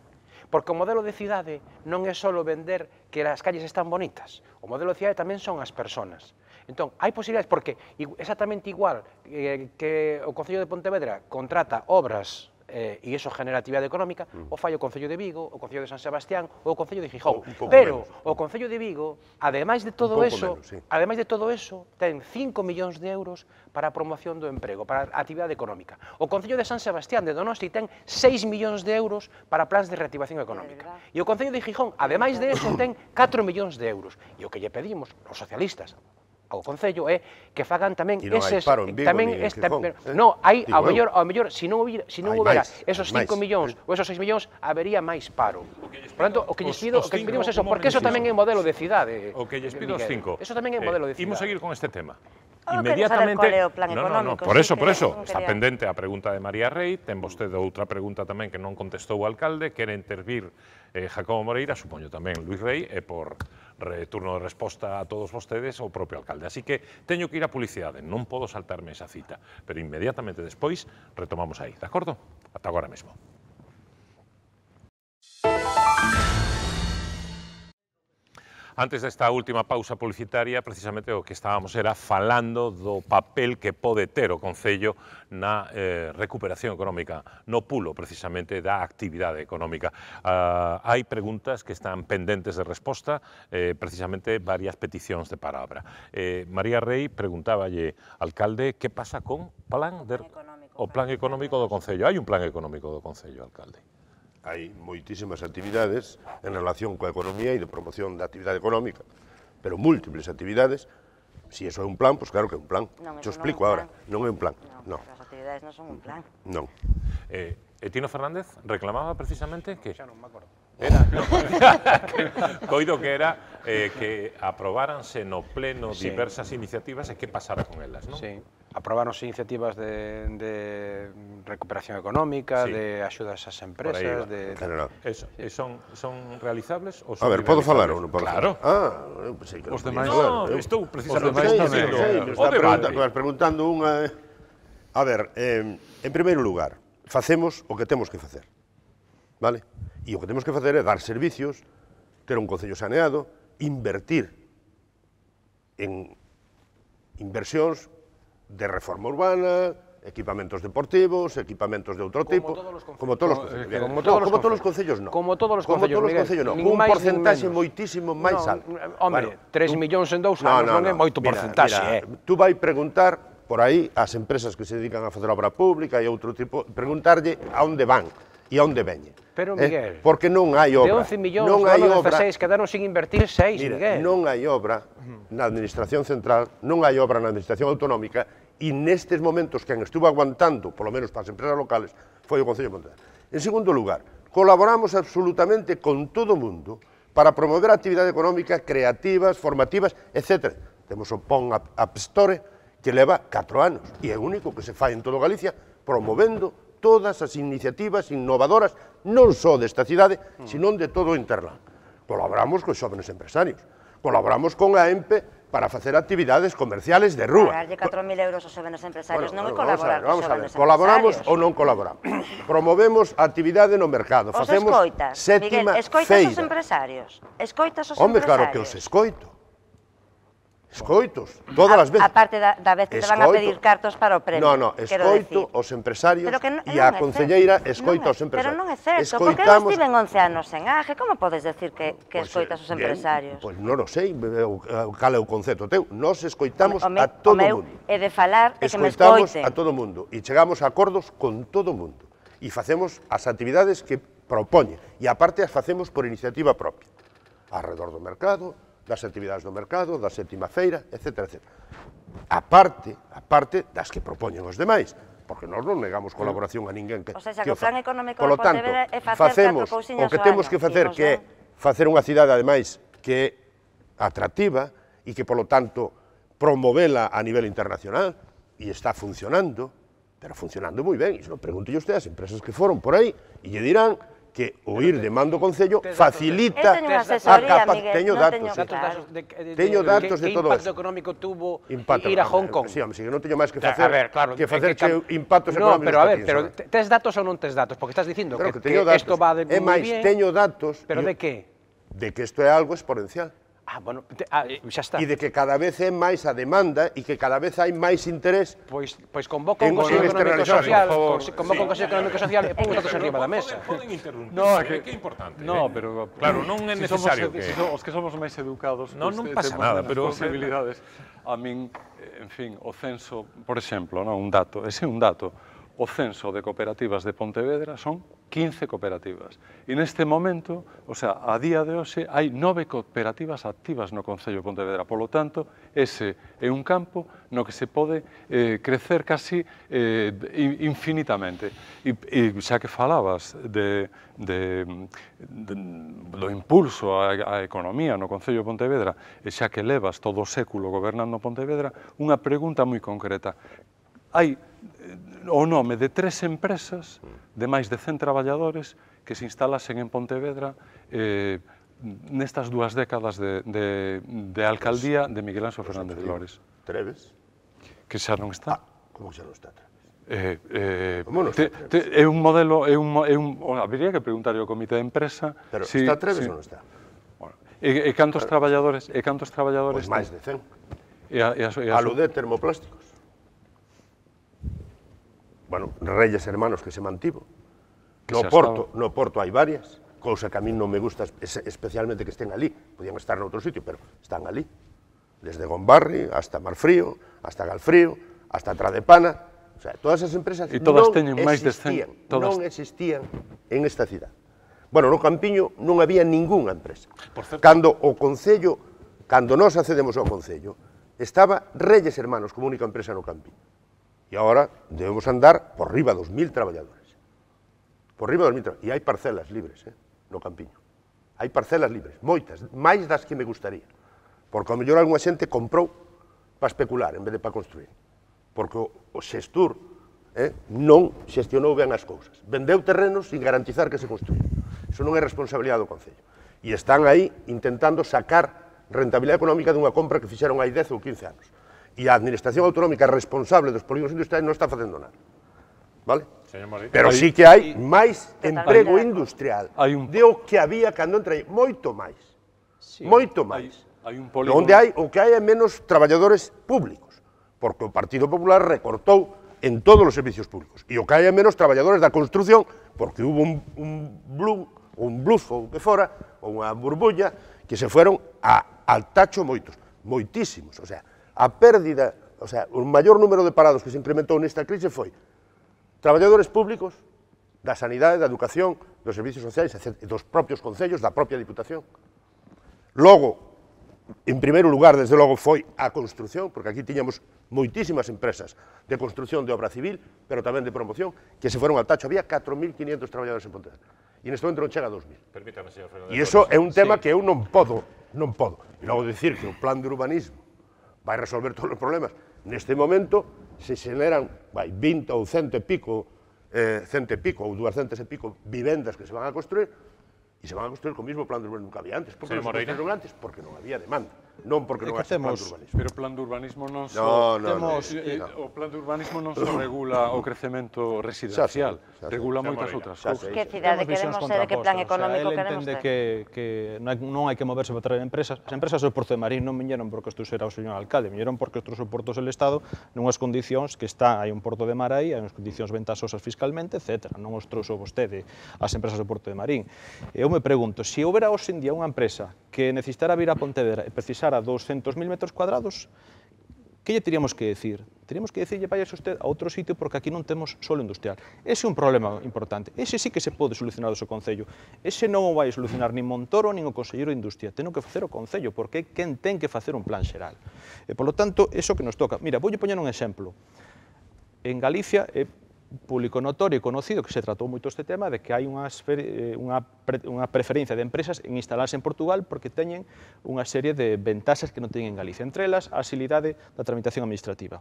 Porque o modelo de cidade non é só vender que as calles están bonitas. O modelo de cidade tamén son as persoas. Entón, hai posibilidades, porque exactamente igual que o Concello de Pontevedra contrata obras e iso genera actividade económica, o fai o Concello de Vigo, o Concello de San Sebastián ou o Concello de Gijón. Pero o Concello de Vigo, ademais de todo eso, ten 5 millóns de euros para a promoción do emprego, para a actividade económica. O Concello de San Sebastián de Donosti ten 6 millóns de euros para plans de reactivación económica. E o Concello de Gijón, ademais de eso, ten 4 millóns de euros. E o que lle pedimos aos socialistas ao Concello é que fagan tamén eses... Non, hai, ao mellor, se non houbera esos 5 millóns ou esos 6 millóns, habería máis paro. Por tanto, o que lles pedimos é eso, porque eso tamén é modelo de cidade. O que lles pido os 5. Eso tamén é modelo de cidade. Imos seguir con este tema. Inmediatamente... Por eso, está pendente a pregunta de María Rei, ten vostede outra pregunta tamén que non contestou o alcalde, quere intervir Jacobo Moreira, supoño tamén Luís Rei, e por turno de resposta a todos vostedes o propio alcalde. Así que teño que ir a publicidade, non podo saltarme esa cita, pero inmediatamente despois retomamos aí, de acordo? Ata agora mesmo. Antes desta última pausa publicitaria, precisamente o que estábamos era falando do papel que pode ter o Concello na recuperación económica, no pulo precisamente da actividade económica. Hai preguntas que están pendentes de resposta, precisamente varias peticións de palabra. María Rei preguntáballe, alcalde, que pasa con o plan económico do Concello? Hai un plan económico do Concello, alcalde? Hai moitísimas actividades en relación coa economía e de promoción da actividade económica, pero múltiples actividades. Si eso é un plan, pois claro que é un plan. Te explico agora, non é un plan. Non, as actividades non son un plan. Non. Tino Fernández reclamaba precisamente que... Xa non me acordo. Coido que era que aprobáranse no pleno diversas iniciativas e que pasara con elas, non? Sí, aprobáronse iniciativas de recuperación económica, de axudas ás empresas, de... Son realizables? A ver, podo falar ou non podo Claro. falar? Eu pensei que... Os demais... Non, estou precisamente dicindo... O debate. Vas preguntando unha... A ver, en primeiro lugar, facemos o que temos que facer, vale? E o que temos que facer é dar servicios, ter un concello saneado, invertir en inversións de reforma urbana, equipamentos deportivos, equipamentos de outro tipo, como todos os concellos, non. Como todos os concellos, Miguel. Un porcentaxe moitísimo máis alto. Hombre, 3 millóns en 2 anos non é moito porcentaxe. Tú vai preguntar por aí ás empresas que se dedican a facer obra pública e outro tipo, preguntarlle a onde van e a onde veñen. Pero, Miguel, porque non hai obra. De 11 millóns, no ano 16, quedaron sin invertir 6, Miguel. Non hai obra na Administración Central, non hai obra na Administración Autonómica, e nestes momentos quen estuvo aguantando, polo menos para as empresas locales, foi o Concello de Pontevedra. En segundo lugar, colaboramos absolutamente con todo o mundo para promover a actividade económica creativas, formativas, etc. Temos o PON App Store, que leva 4 anos, e é o único que se fai en todo Galicia, promovendo todas as iniciativas innovadoras, non só desta cidade, sino de todo o Interland. Colaboramos con xóvenes empresarios, colaboramos con a EMPE para facer actividades comerciales de rúa. Pagarlle 4.000 euros aos xóvenes empresarios non é colaborar con xóvenes empresarios. Colaboramos ou non colaboramos? Promovemos actividade no mercado, facemos sétima feira. Miguel, escoitas os empresarios? Escoitas os empresarios? Home, claro que os escoito. Escoitos, todas as veces. A parte da vez que te van a pedir cartos para o premio. No, escoito os empresarios e a concelleira escoita os empresarios. Pero non é certo, porque eu estiven 11 anos en AGE, como podes decir que escoitas os empresarios? Pois non o sei, cal é o concepto teu. Nos escoitamos a todo o mundo. É de falar e que me escoitamos escoiten. a todo o mundo e chegamos a acordos con todo o mundo. E facemos as actividades que propoñen. E aparte as facemos por iniciativa propia. Arredor do mercado, das actividades do mercado, da sétima feira, etc. A parte das que propoñen os demais, porque nós non negamos colaboración a ninguén que o sea, que o plan económico de Pontevedra é facer 4 cousiñas o que temos que facer, que é facer unha cidade, ademais, que é atractiva e que, polo tanto, promovela a nivel internacional, e está funcionando, pero funcionando moi ben. E se non pregúntelle usted as empresas que foron por aí, e lle dirán que o ir de mando concello facilita a capacidade. Teño datos de todo eso. Que impacto económico tuvo ir a Hong Kong? Si, home, que non teño máis que facer que impactos económicos. Pero a ver, tes datos ou non tes datos? Porque estás dicindo que isto va de moi bien. Teño datos. Pero de que? De que isto é algo exponencial. Bueno, xa está. E de que cada vez é máis a demanda e que cada vez hai máis interés. Pois convoca un Consello Económico Social, convoca un Consello Económico Social e pon os datos arriba da mesa. Poden interrumpir, é que é importante. No, pero claro, non é necesario que os que somos máis educados, non pasa nada, pero posibilidades. A min, en fin, o censo, por exemplo, un dato, ese é un dato. O censo de cooperativas de Pontevedra son 15 cooperativas. E neste momento, o sea, a día de hoxe, hai 9 cooperativas activas no Concello de Pontevedra. Polo tanto, ese é un campo no que se pode crecer casi infinitamente. E xa que falabas do impulso á economía no Concello de Pontevedra, e xa que levas todo o século gobernando Pontevedra, unha pregunta moi concreta. Hai o nome de 3 empresas de máis de 100 traballadores que se instalasen en Pontevedra nestas 2 décadas de alcaldía de Miguel Anxo Fernández Flores. Treves? Que xa non está. Como xa non está Treves? É un modelo, habría que preguntar ao comité de empresa. Pero está Treves ou non está? E cantos traballadores? Pois máis de 100. Alude termoplásticos. Bueno, Reyes Hermanos, que se mantivo. No Porto hai varias, cousa que a mí non me gusta especialmente que estén ali. Podían estar noutro sitio, pero están ali. Desde Gombarri, hasta Marfrío, hasta Galfrío, hasta Tradepana. O sea, todas as empresas non existían en esta cidade. Bueno, no Campiño non había ningunha empresa. Cando o Concello, cando nós accedemos ao Concello, estaba Reyes Hermanos como única empresa no Campiño. E agora debemos andar por riba dos 1000 traballadores. Por riba dos 1000 traballadores. E hai parcelas libres no Campiño. Hai parcelas libres, moitas, máis das que me gustaría. Porque ao mellor algunha xente comprou para especular en vez de para construir. Porque o xestur non xestionou ben as cousas. Vendeu terrenos sin garantizar que se construía. Iso non é responsabilidade do Concello. E están aí intentando sacar rentabilidade económica dunha compra que fixeron hai 10 ou 15 anos. e a Administración Autonómica responsable dos polígonos industriais non está facendo nada. Vale? Pero sí que hai máis emprego industrial do que había cando entrei, moito máis. Moito máis. Onde hai, o que hai é menos traballadores públicos, porque o Partido Popular recortou en todos os servicios públicos. E o que hai é menos traballadores da construcción, porque hubo un bluff ou que fora, ou unha burbulla, que se fueron al tacho moitísimos. O sea, a pérdida, o sea, o maior número de parados que se incrementou nesta crise foi traballadores públicos da sanidade, da educación, dos servicios sociais, dos propios concellos, da propia Diputación. Logo, en primeiro lugar, desde logo, foi a construcción, porque aquí tiñamos moitísimas empresas de construcción de obra civil, pero tamén de promoción, que se fueron al tacho. Había 4.500 traballadores en Pontevedra, e neste momento non chega a 2.000. Permítame, señor Fernández. E iso é un tema que eu non podo. E logo dicir que o plan de urbanismo vai resolver todos os problemas. Neste momento se xeneran 20 ou 100 e pico ou 200 e pico vivendas que se van a construir, e se van a construir co mismo plan de urbanismo que había antes. Por que non se construíron antes? Porque non había demanda, non porque non haxe plan de urbanismo. Pero o plan de urbanismo non só... O plan de urbanismo non só regula o crecemento residencial, regula moitas outras cousas. Que cidade queremos ser, que plan económico queremos ter? Ele entende que non hai que moverse para traer empresas. As empresas do Porto de Marín non viñeron porque isto será o señor alcalde, viñeron porque isto o portos del Estado nunhas condicións que hai un porto de mar aí, hai unhas condicións ventasosas fiscalmente, etc. Non os trouxo vostede as empresas do Porto de Marín. Eu me pregunto, se houbera hoxe en día unha empresa que necesitara vir a Pontevedra e precisara 200.000 metros cuadrados, que lle teríamos que decir? Teríamos que decirlle, vayas usted a outro sitio porque aquí non temos solo industrial. Ese é un problema importante. Ese sí que se pode solucionar do seu Concello. Ese non o vai solucionar nin Montoro nin o Conselleiro de Industria. Teno que facer o Concello, porque é quen ten que facer un plan xeral. E, polo tanto, eso que nos toca. Mira, voulle poñer un exemplo. En Galicia é público notorio e conocido que se tratou moito este tema de que hai unha preferencia de empresas en instalarse en Portugal porque teñen unha serie de ventaxas que non teñen en Galicia, entre elas a axilidade da tramitación administrativa.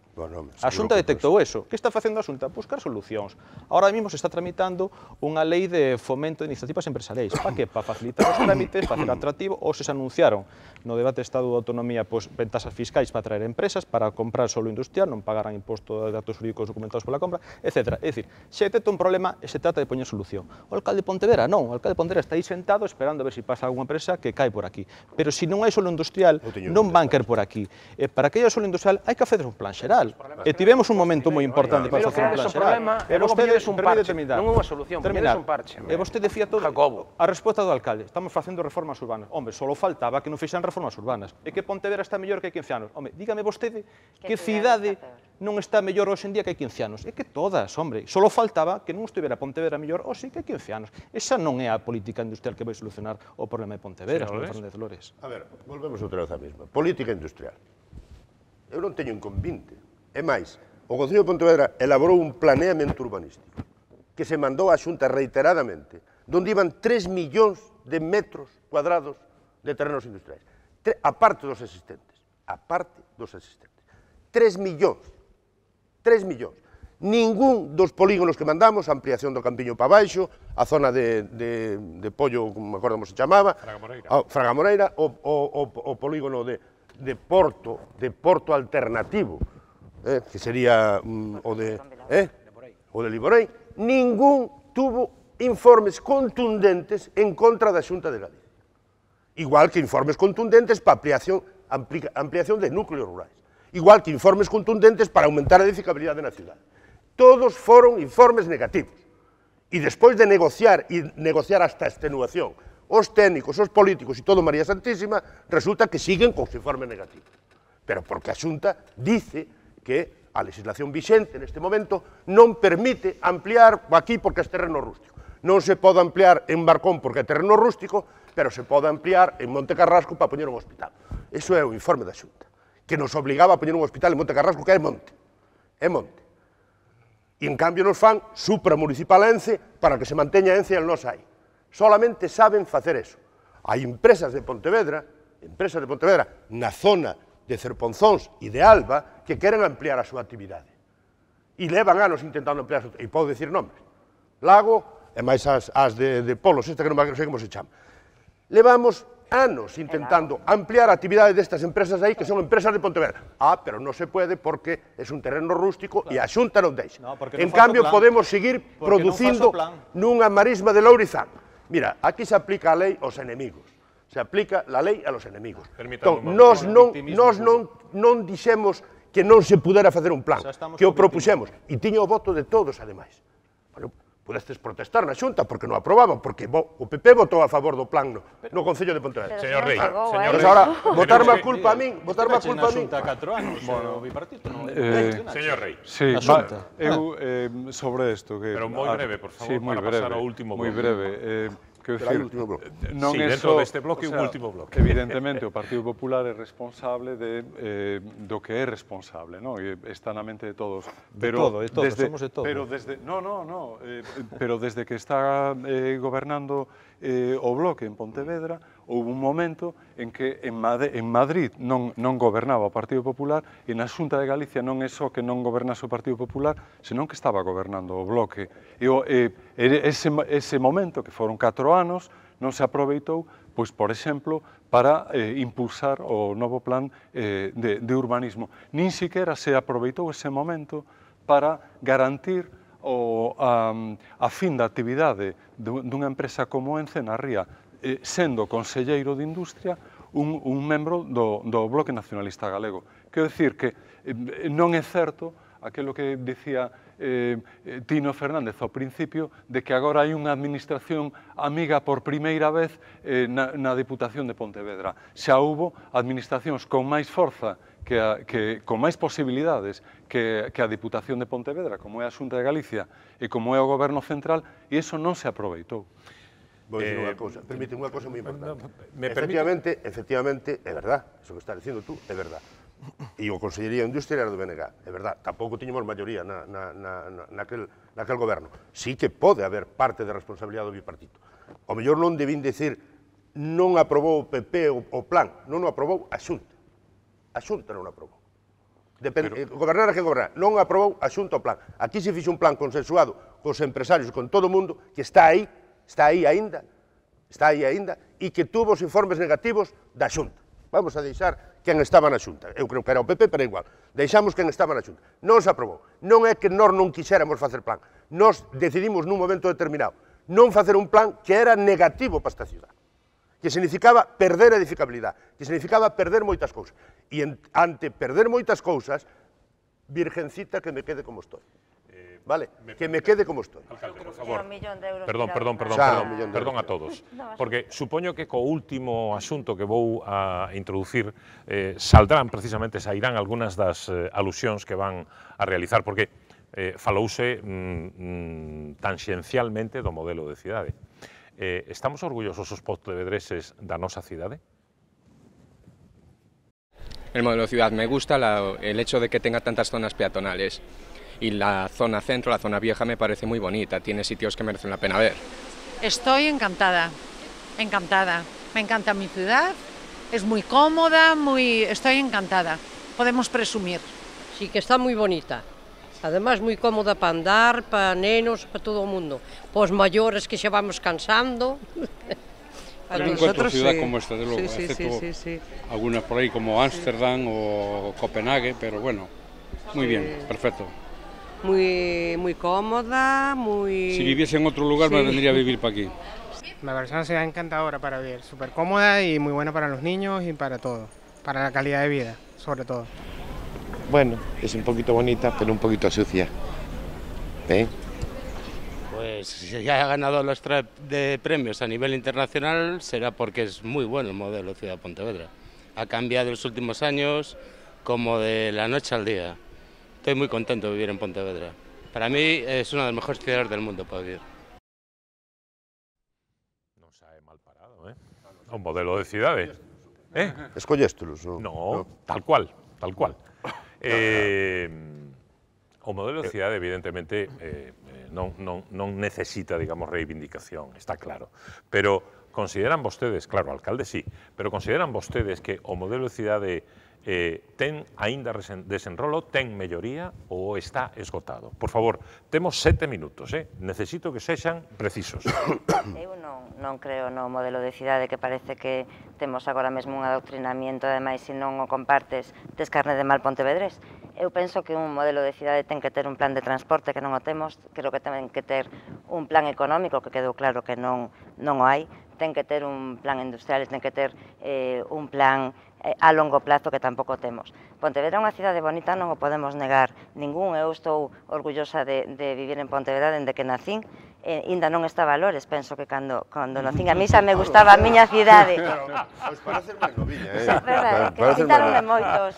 A Xunta detectou eso. Que está facendo a Xunta? Buscar solucións. Ahora mesmo se está tramitando unha lei de fomento de iniciativas empresariais. Para que? Para facilitar os trámites, para ser atractivo, ou se anunciaron no debate de Estado de Autonomía ventaxas fiscais para traer empresas, para comprar solo industrial, non pagaran imposto de datos jurídicos documentados pola compra, etc. É dicir, se detecta un problema e se trata de poñer solución. O alcalde de Pontevedra non, o alcalde de Pontevedra está aí sentado esperando a ver se pasa alguna empresa que cae por aquí. Pero se non hai solo industrial, non van caer por aquí. E para que haya solo industrial hai que facer un plan xeral. E tivemos un momento moi importante para facer un plan xeral. E vostede un parche, non unha solución, poñedes un parche. E vostede decía todo a resposta do alcalde. Estamos facendo reformas urbanas. Hombre, só faltaba que non fixan reformas urbanas. E que Pontevedra está mellor que hai 15 anos. Hombre, dígame vostede que cidade non está mellor hoxe en día que hai 15 anos. É que todas, hombre. Só faltaba que non estivera Pontevedra mellor hoxe que hai 15 anos. Esa non é a política industrial que vai solucionar o problema de Pontevedra, señor Fernández Lores. A ver, volvemos outra vez a mesma. Política industrial. Eu non teño inconvinte. É máis, o Concello de Pontevedra elaborou un planeamento urbanístico que se mandou á Xunta reiteradamente, donde iban 3 millóns de metros cuadrados de terrenos industriais. Aparte dos existentes. 3 millóns. 3 millóns. Ningún dos polígonos que mandamos, a ampliación do Campiño para baixo, a zona de Pollo, non me acordo como se chamaba, Fragamoreira, o polígono de Porto alternativo, que sería o de Liborei, ningún tuvo informes contundentes en contra da Xunta de Galicia. Igual que informes contundentes para ampliación de núcleos rurais. Igual que informes contundentes para aumentar a edificabilidade na cidade. Todos foron informes negativos. E despois de negociar hasta extenuación, os técnicos, os políticos e todo María Santísima, resulta que siguen cos informes negativos. Pero porque a Xunta dice que a legislación vixente neste momento non permite ampliar aquí porque é terreno rústico. Non se pode ampliar en Barcón porque é terreno rústico, pero se pode ampliar en Monte Carrasco para poñer un hospital. Iso é o informe da Xunta, que nos obligaba a poñer un hospital en Monte Carrasco, que é monte. É monte. E, en cambio, nos fan supramunicipal Ence para que se manteña Ence e el nos hai. Solamente saben facer eso. Hai empresas de Pontevedra, na zona de Cerponzóns e de Alba, que queren ampliar a súa actividade. E levan anos intentando ampliar a súa actividade. E podo dicir nombres. Lago, e máis as de Polos, esta que non sei como se chama. Levamos intentando ampliar a actividade destas empresas aí, que son empresas de Pontevedra. Pero non se pode porque é un terreno rústico e a Xunta non deixa. En cambio, podemos seguir producindo nunha marisma de Lourizán. Mira, aquí se aplica a lei aos enemigos. Se aplica a lei a los enemigos. Entón, nós non dixemos que non se pudera facer un plan, que o propuxemos, e tiña o voto de todos, ademais. Podestes protestar na Xunta porque non aprobaban, porque o PP votou a favor do plan no Concello de Pontevedra. Señor Rey, ahora, votarme a culpa a min, votarme a culpa a min. Señor Rey. Sí, eu sobre isto que... Pero moi breve, por favor, para pasar ao último bloque. Moi breve. Sí, dentro deste bloque, un último bloque. Evidentemente, o Partido Popular é responsable do que é responsable, e está na mente de todos. De todo, somos de todo. Pero desde que está gobernando o Bloque en Pontevedra, houve un momento en que en Madrid non gobernaba o Partido Popular e na Xunta de Galicia non é só que non gobernase o Partido Popular, senón que estaba gobernando o Bloque. Ese momento, que foron 4 anos, non se aproveitou, pois, por exemplo, para impulsar o novo plan de urbanismo. Nin siquiera se aproveitou ese momento para garantir a fin da actividade dunha empresa como Ence na Ría, sendo conselleiro de Industria un membro do Bloque Nacionalista Galego. Quero dicir que non é certo aquilo que dicía Tino Fernández ao principio, de que agora hai unha administración amiga por primeira vez na Diputación de Pontevedra. Xa houbo administracións con máis forza, con máis posibilidades que a Diputación de Pontevedra, como é a Xunta de Galicia e como é o Goberno Central, e iso non se aproveitou. Vou dicir unha cousa, permíteme unha cousa moi importante. Efectivamente, é verdad, iso que estás dicindo tú, é verdad. E o Consellería de Industria era do BNG, é verdad, tampouco tiñemos maioría naquel goberno. Sí que pode haber parte de responsabilidade do bipartito. O mellor non debín decir non aprobou o PP o plan, non o aprobou a Xunta. A Xunta non o aprobou. Gobernar a que gobernar, non aprobou a Xunta o plan. Aquí se fixe un plan consensuado cos empresarios, con todo o mundo, que está aí aínda, e que tuvo os informes negativos da Xunta. Vamos a deixar quen estaba na Xunta. Eu creo que era o PP, pero igual. Deixamos quen estaba na Xunta. Non se aprobou. Non é que nós non quixéramos facer plan. Nós decidimos nun momento determinado non facer un plan que era negativo para esta ciudad, que significaba perder edificabilidade, que significaba perder moitas cousas. E ante perder moitas cousas, virgencita, que me quede como estoy. Vale, que me quede como estoy. Alcalde, por favor. Perdón a todos. Porque supoño que co último asunto que vou a introducir sairán algunhas das alusións que van a realizar, porque falouse tanxencialmente do modelo de cidade. Estamos orgullosos os pontevedreses da nosa cidade? El modelo de ciudad me gusta, el hecho de que tenga tantas zonas peatonales. Y la zona centro, la zona vieja, me parece muy bonita, tiene sitios que merecen la pena ver. Estoy encantada, encantada. Me encanta mi ciudad, es muy cómoda, estoy encantada. Podemos presumir. Sí, que está muy bonita. Además, muy cómoda para andar, para nenos, para todo o mundo. Para os maiores que xa vamos cansando. Yo no encuentro ciudad como esta, de luego, excepto algunas por ahí como Ámsterdam o Copenhague, pero bueno, muy bien, perfecto. Muy cómoda, muy... Si viviese en otro lugar me vendría a vivir para aquí. Me parece una ciudad encantadora para vivir, súper cómoda y muy buena para los niños y para todo, para la calidad de vida, sobre todo. Bueno, es un poquito bonita, pero un poquito sucia. Pues si ya ha ganado los premios a nivel internacional será porque es muy bueno el modelo Ciudad Pontevedra. Ha cambiado en los últimos años como de la noche al día. Estoy muy contento de vivir en Pontevedra. Para mí es una de las mejores ciudades del mundo para vivir. Non sae mal parado, un modelo de cidade. Escolléstelos? No, tal cual. O modelo de cidade, evidentemente, non necesita, digamos, reivindicación, está claro. Pero consideran vostedes, claro, alcalde sí, pero consideran vostedes que o modelo de cidade ten aínda desenrolo, ten melloría ou está esgotado? Por favor, temos 7 minutos, necesito que sexan precisos. Eu non non creo no modelo de cidade que parece que temos agora mesmo un adoctrinamiento, ademais, se non o compartes, tes carne de mal pontevedrés. Eu penso que un modelo de cidade ten que ter un plan de transporte que non o temos, creo que ten que ter un plan económico que quedou claro que non o hai, ten que ter un plan industrial, ten que ter un plan a longo plazo que tampouco temos. Pontevedra é unha cidade bonita, non o podemos negar ningún. Eu estou orgullosa de vivir en Pontevedra dende que nacín. Ainda non está a valores, penso que cando nacín a mí xa me gustaba a miña cidade. Os parecen máis noviña, Que quitaronme moitos.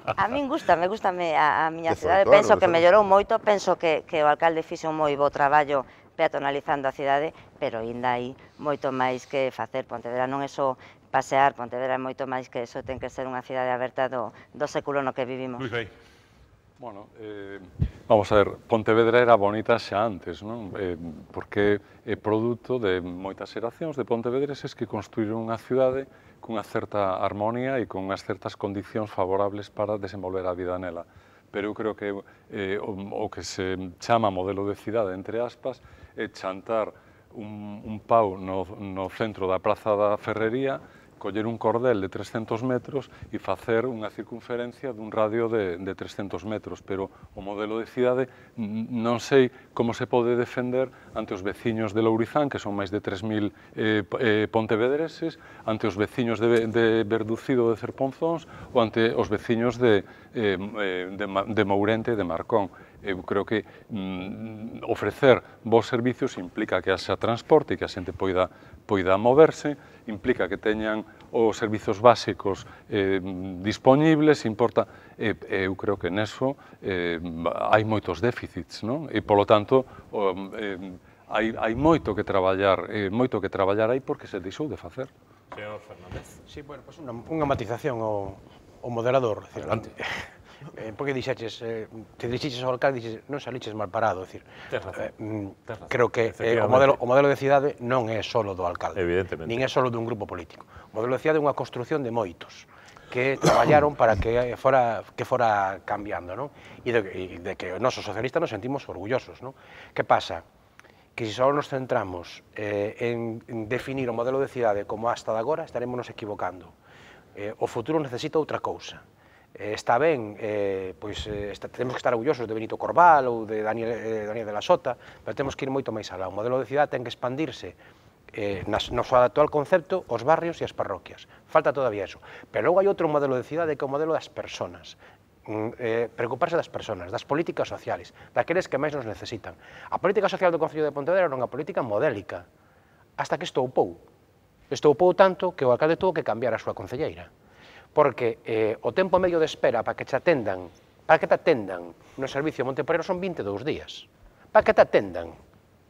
A min gustame a miña cidade, penso que mellorou moito, penso que o alcalde fixo un moi bo traballo peatonalizando a cidade, pero ainda hai moito máis que facer. Pontevedra non é só pasear, Pontevedra é moito máis que eso, ten que ser unha cidade aberta do século no que vivimos. Luis Rey. Bueno, vamos a ver, Pontevedra era bonita xa antes, non? Porque é produto de moitas xeracións de pontevedreses que construíron unha cidade cunha certa armonía e con unhas certas condicións favorables para desenvolver a vida nela. Pero eu creo que o que se chama modelo de cidade, entre aspas, é chantar un pau no centro da Praza da Ferrería, coller un cordel de 300 metros e facer unha circunferencia dun radio de 300 metros, pero o modelo de cidade non sei como se pode defender ante os veciños de Lourizán, que son máis de 3.000 pontevedreses, ante os veciños de Verducido de Cerponzóns ou ante os veciños de Mourente e de Marcón. Eu creo que ofrecer bons servicios implica que haxa transporte e que a xente poida moverse, implica que teñan os servizos básicos dispoñibles, importa, eu creo que neso hai moitos déficits, non? E, polo tanto, hai moito que traballar aí porque se deixou de facer. Señor Fernández. Sí, bueno, pues unha matización ao moderador. Adelante. Porque dixeches, te dirixiches ao alcalde e dixeches, non saliches mal parado, creo que o modelo de cidade non é só do alcalde, nin é só dun grupo político. O modelo de cidade é unha construción de moitos que traballaron para que fora cambiando, non? E de que os nosos socialistas nos sentimos orgullosos, non? Que pasa? Que se só nos centramos en definir o modelo de cidade como hasta de agora, estaremos nos equivocando. O futuro necesita outra cousa. Está ben, temos que estar orgullosos de Benito Corval ou de Daniel de la Sota, pero temos que ir moito máis alá. O modelo de cidade ten que expandirse no seu actual concepto os barrios e as parroquias. Falta todavía eso. Pero logo hai outro modelo de cidade que é o modelo das persoas. Preocuparse das persoas, das políticas sociales, daqueles que máis nos necesitan. A política social do Concello de Pontevedra era unha política modélica, hasta que estoupou. Estoupou tanto que o alcalde tuvo que cambiar a súa concelleira. Porque o tempo medio de espera para que te atendan no servicio Monteporreiro son 22 días. Para que te atendan,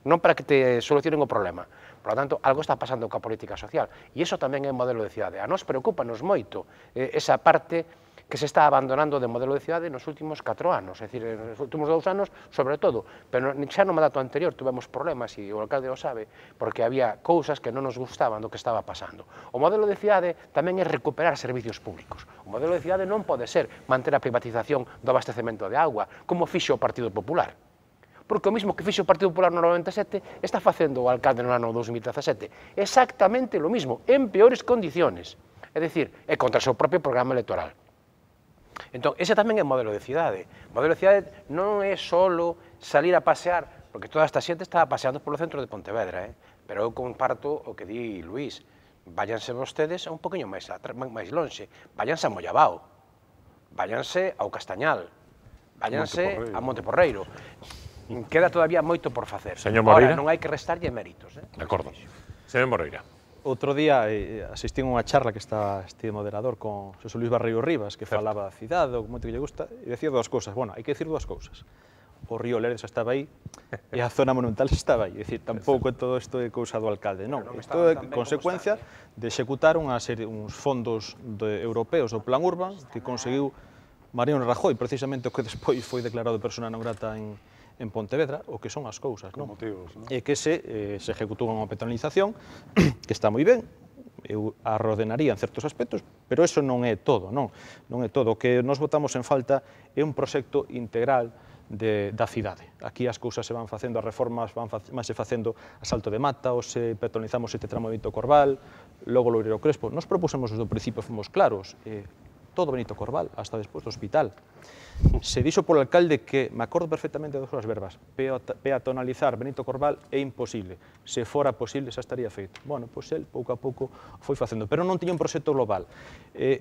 non para que te solucionen o problema. Por lo tanto, algo está pasando coa política social. E iso tamén é modelo de cidade. A nos preocupanos moito esa parte que se está abandonando de modelo de cidade nos últimos 4 anos, é dicir, nos últimos 2 anos, sobre todo, pero xa no mandato anterior tuvemos problemas, e o alcalde o sabe, porque había cousas que non nos gustaban do que estaba pasando. O modelo de cidade tamén é recuperar servicios públicos. O modelo de cidade non pode ser manter a privatización do abastecemento de auga, como fixo o Partido Popular. Porque o mismo que fixo o Partido Popular no 97 está facendo o alcalde no ano 2017. Exactamente o mismo, en peores condiciones. É dicir, é contra o seu propio programa electoral. Entón, ese tamén é modelo de cidade. O modelo de cidade non é só salir a pasear, porque toda esta xente estaba paseando polo centro de Pontevedra, pero eu comparto o que di Luís. Váyanse vostedes un poquinho máis lonxe, váyanse a Mollabao, váyanse ao Castañal, váyanse a Monteporreiro. Queda todavía moito por facer. Ahora, non hai que restarlle méritos. De acordo. Señor Moreira. Outro día asistí a unha charla que está este moderador con Xosé Luis Barreiro Rivas, que falaba da cidade, o moito que lle gusta, e decía dúas cousas. Bueno, hai que decir dúas cousas. O río Lereza estaba aí e a zona monumental estaba aí. É dicir, tampouco todo isto é cousa do alcalde, non. Isto é consecuencia de executar uns fondos europeos do Plan Urban que conseguiu Mariano Rajoy, precisamente o que despois foi declarado persona non grata en Pontevedra, o que son as cousas, non? E que se executou unha peatonalización que está moi ben, eu a reordenaría en certos aspectos, pero eso non é todo, non é todo. O que nos botamos en falta é un proxecto integral da cidade. Aquí as cousas se van facendo, as reformas van se facendo a salto de mata, ou se peatonalizamos este tramo de Benito Corval, logo Loureiro Crespo. Nos propusemos desde o principio, fomos claros, todo Benito Corval, hasta despois do hospital. Se dixo polo alcalde que, me acordo perfectamente das súas verbas, peatonalizar Benito Corval é imposible. Se fora posible, xa estaría feito. Bueno, pois el, pouco a pouco, foi facendo, pero non tiña un proxecto global.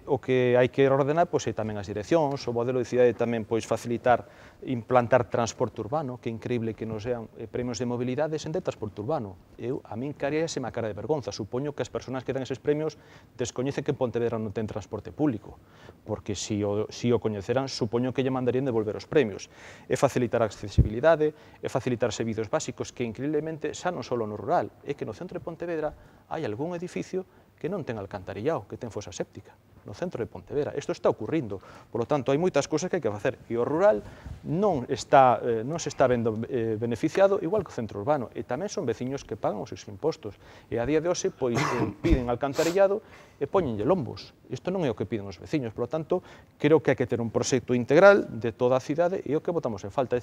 O que hai que ordenar, pois, é tamén as direccións, o modelo de cidade tamén, pois, facilitar, implantar transporte urbano, que é increíble que nos sean premios de mobilidade sen de transporte urbano. A min caríaseme a cara de vergonza. Supoño que as persoas que dan eses premios descoñecen que Pontevedra non ten transporte público, porque se o coñeceran, supoño que lle mandarían devolver os premios. É facilitar a accesibilidade, é facilitar servizos básicos que, increíblemente, xa non só no rural, é que no centro de Pontevedra hai algún edificio que non ten alcantarillado, que ten fosa séptica, no centro de Pontevedra. Isto está ocurrindo, por lo tanto, hai moitas cousas que hai que facer, e o rural non se está vendo beneficiado igual que o centro urbano, e tamén son veciños que pagan os seus impostos, e a día de hoxe, pois, piden alcantarillado e poñenlle lombos. Isto non é o que piden os veciños, por lo tanto, creo que hai que ter un proxecto integral de toda a cidade, e o que botamos en falta.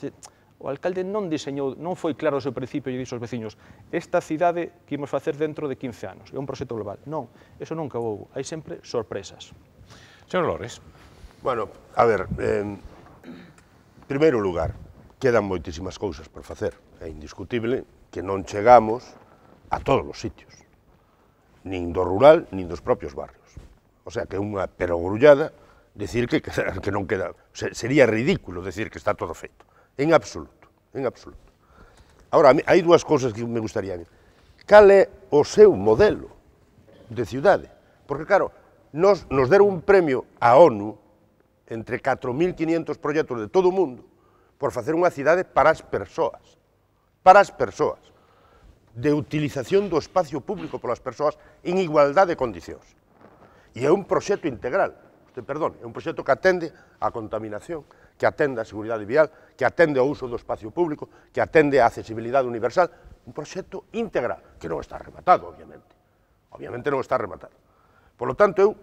O alcalde non diseñou, non foi claro ao seu principio e dixo aos veciños, esta cidade que imos facer dentro de 15 anos, é un proxecto global. Non, eso nunca houve, hai sempre sorpresas. Señor Lores. Bueno, a ver, en primeiro lugar, quedan moitísimas cousas por facer. É indiscutible que non chegamos a todos os sitios, nin do rural, nin dos propios barrios. O sea, que é unha perogrullada decir que non queda... Sería ridículo decir que está todo feito. En absoluto, en absoluto. Ahora, hai dúas cousas que me gustaría. Cal é o seu modelo de cidade? Porque, claro, nos deron un premio a ONU entre 4.500 proxectos de todo o mundo por facer unha cidade para as persoas, de utilización do espacio público polas persoas en igualdade de condicións. E é un proxecto integral, é un proxecto que atende á contaminación, que atende á seguridade vial, que atende ao uso do espacio público, que atende á accesibilidade universal, un proxecto integral, que non está rematado, obviamente. Obviamente non está rematado. Por lo tanto,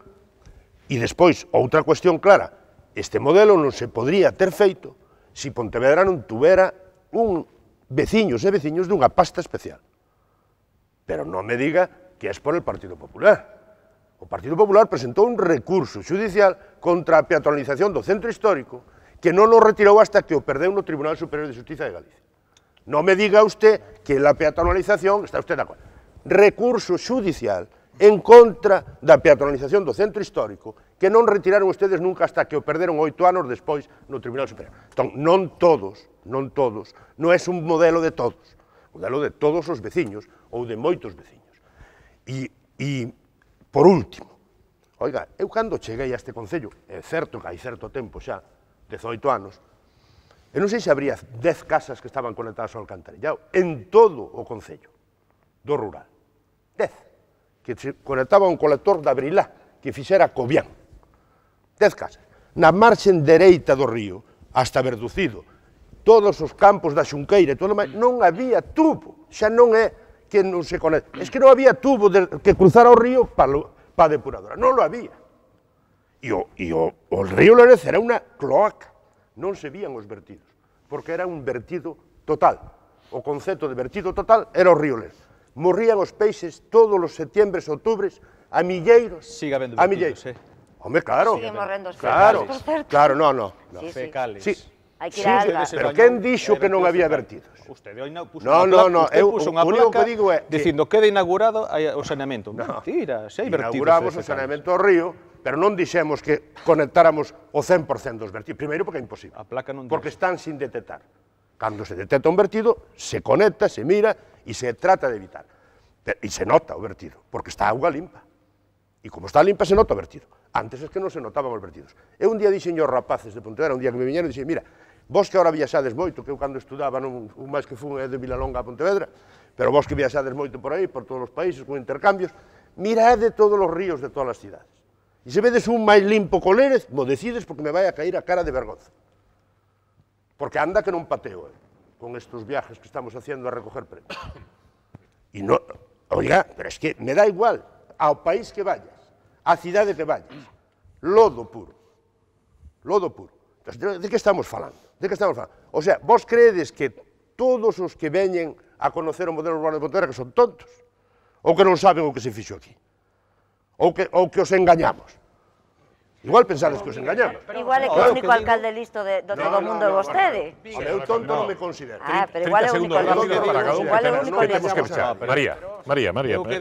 e despois, outra cuestión clara, este modelo non se podría ter feito se Pontevedra non tuvera veciños e veciños dunha pasta especial. Pero non me diga que é por el Partido Popular. O Partido Popular presentou un recurso xudicial contra a peatonalización do centro histórico que non o retirou hasta que o perdeu no Tribunal Superior de Justiza de Galicia. Non me diga usted que la peatonalización, está usted de acordo, recurso xudicial en contra da peatonalización do centro histórico que non retiraron ustedes nunca hasta que o perderon 8 anos despois no Tribunal Superior. Entón, non todos, non é un modelo de todos, modelo de todos os veciños ou de moitos veciños. E, por último, oiga, eu cando cheguei a este concello, é certo que hai certo tempo xa, 18 anos, eu non sei se habría 10 casas que estaban conectadas ao alcantarillado en todo o concello do rural. 10, que se conectaba a un colector da Brilá, que fixera Cobián. 10 casas. Na marxen dereita do río, hasta Verducido, todos os campos da Xunqueira e todo máis, non había tubo, xa non é que non se conecta, é que non había tubo que cruzara o río para a depuradora, non lo había. E o río Lérez era unha cloaca, non se vían os vertidos, porque era un vertido total. O concepto de vertido total era o río Lérez. Morrían os peixes todos os setiembres, outubres, a milleiros. Sigue habendo vertidos, Home, claro. Siguen morrendo os fecales, por certo. Claro, non. Fecales. Sí. Hai que ir a alga. Pero quen dixo que non había vertidos? Usted puso unha placa dicindo que queda inaugurado o saneamento. Mentira, se hai vertidos. Inauguramos o saneamento do río, pero non dixemos que conectáramos o 100% dos vertidos. Primeiro, porque é imposible. Porque están sin detectar. Cando se detecta un vertido, se conecta, se mira e se trata de evitar. E se nota o vertido, porque está a auga limpa. E como está limpa, se nota o vertido. Antes es que non se notaban os vertidos. Eu un día dixen aos rapaces de Pontevedra, un día que me viñeron, dixen, mira, vos que agora viaxades moito, que eu cando estudaba, non máis que fun de Vilalonga a Pontevedra, pero vos que viaxades moito por aí, por todos os países, con intercambios, mirade todos os ríos de todas as cidades. E se vedes un máis limpo co Lérez, mo decides porque me vai a caer a cara de vergonza. Porque anda que non pateo, con estos viajes que estamos haciendo a recoger premios. E non, oiga, pero es que me da igual. ao país que vayas, á cidade que vayas, lodo puro. Lodo puro. De que estamos falando? De que estamos falando? O sea, vos creedes que todos os que veñen a conocer o modelo urbano de Pontevedra que son tontos? Ou que non saben o que se fixo aquí? Ou que os engañamos? Igual pensades que os engañamos. Igual é que o único alcalde listo de todo o mundo é vostede. Eu tonto non me considero. Pero igual é o único listo. María,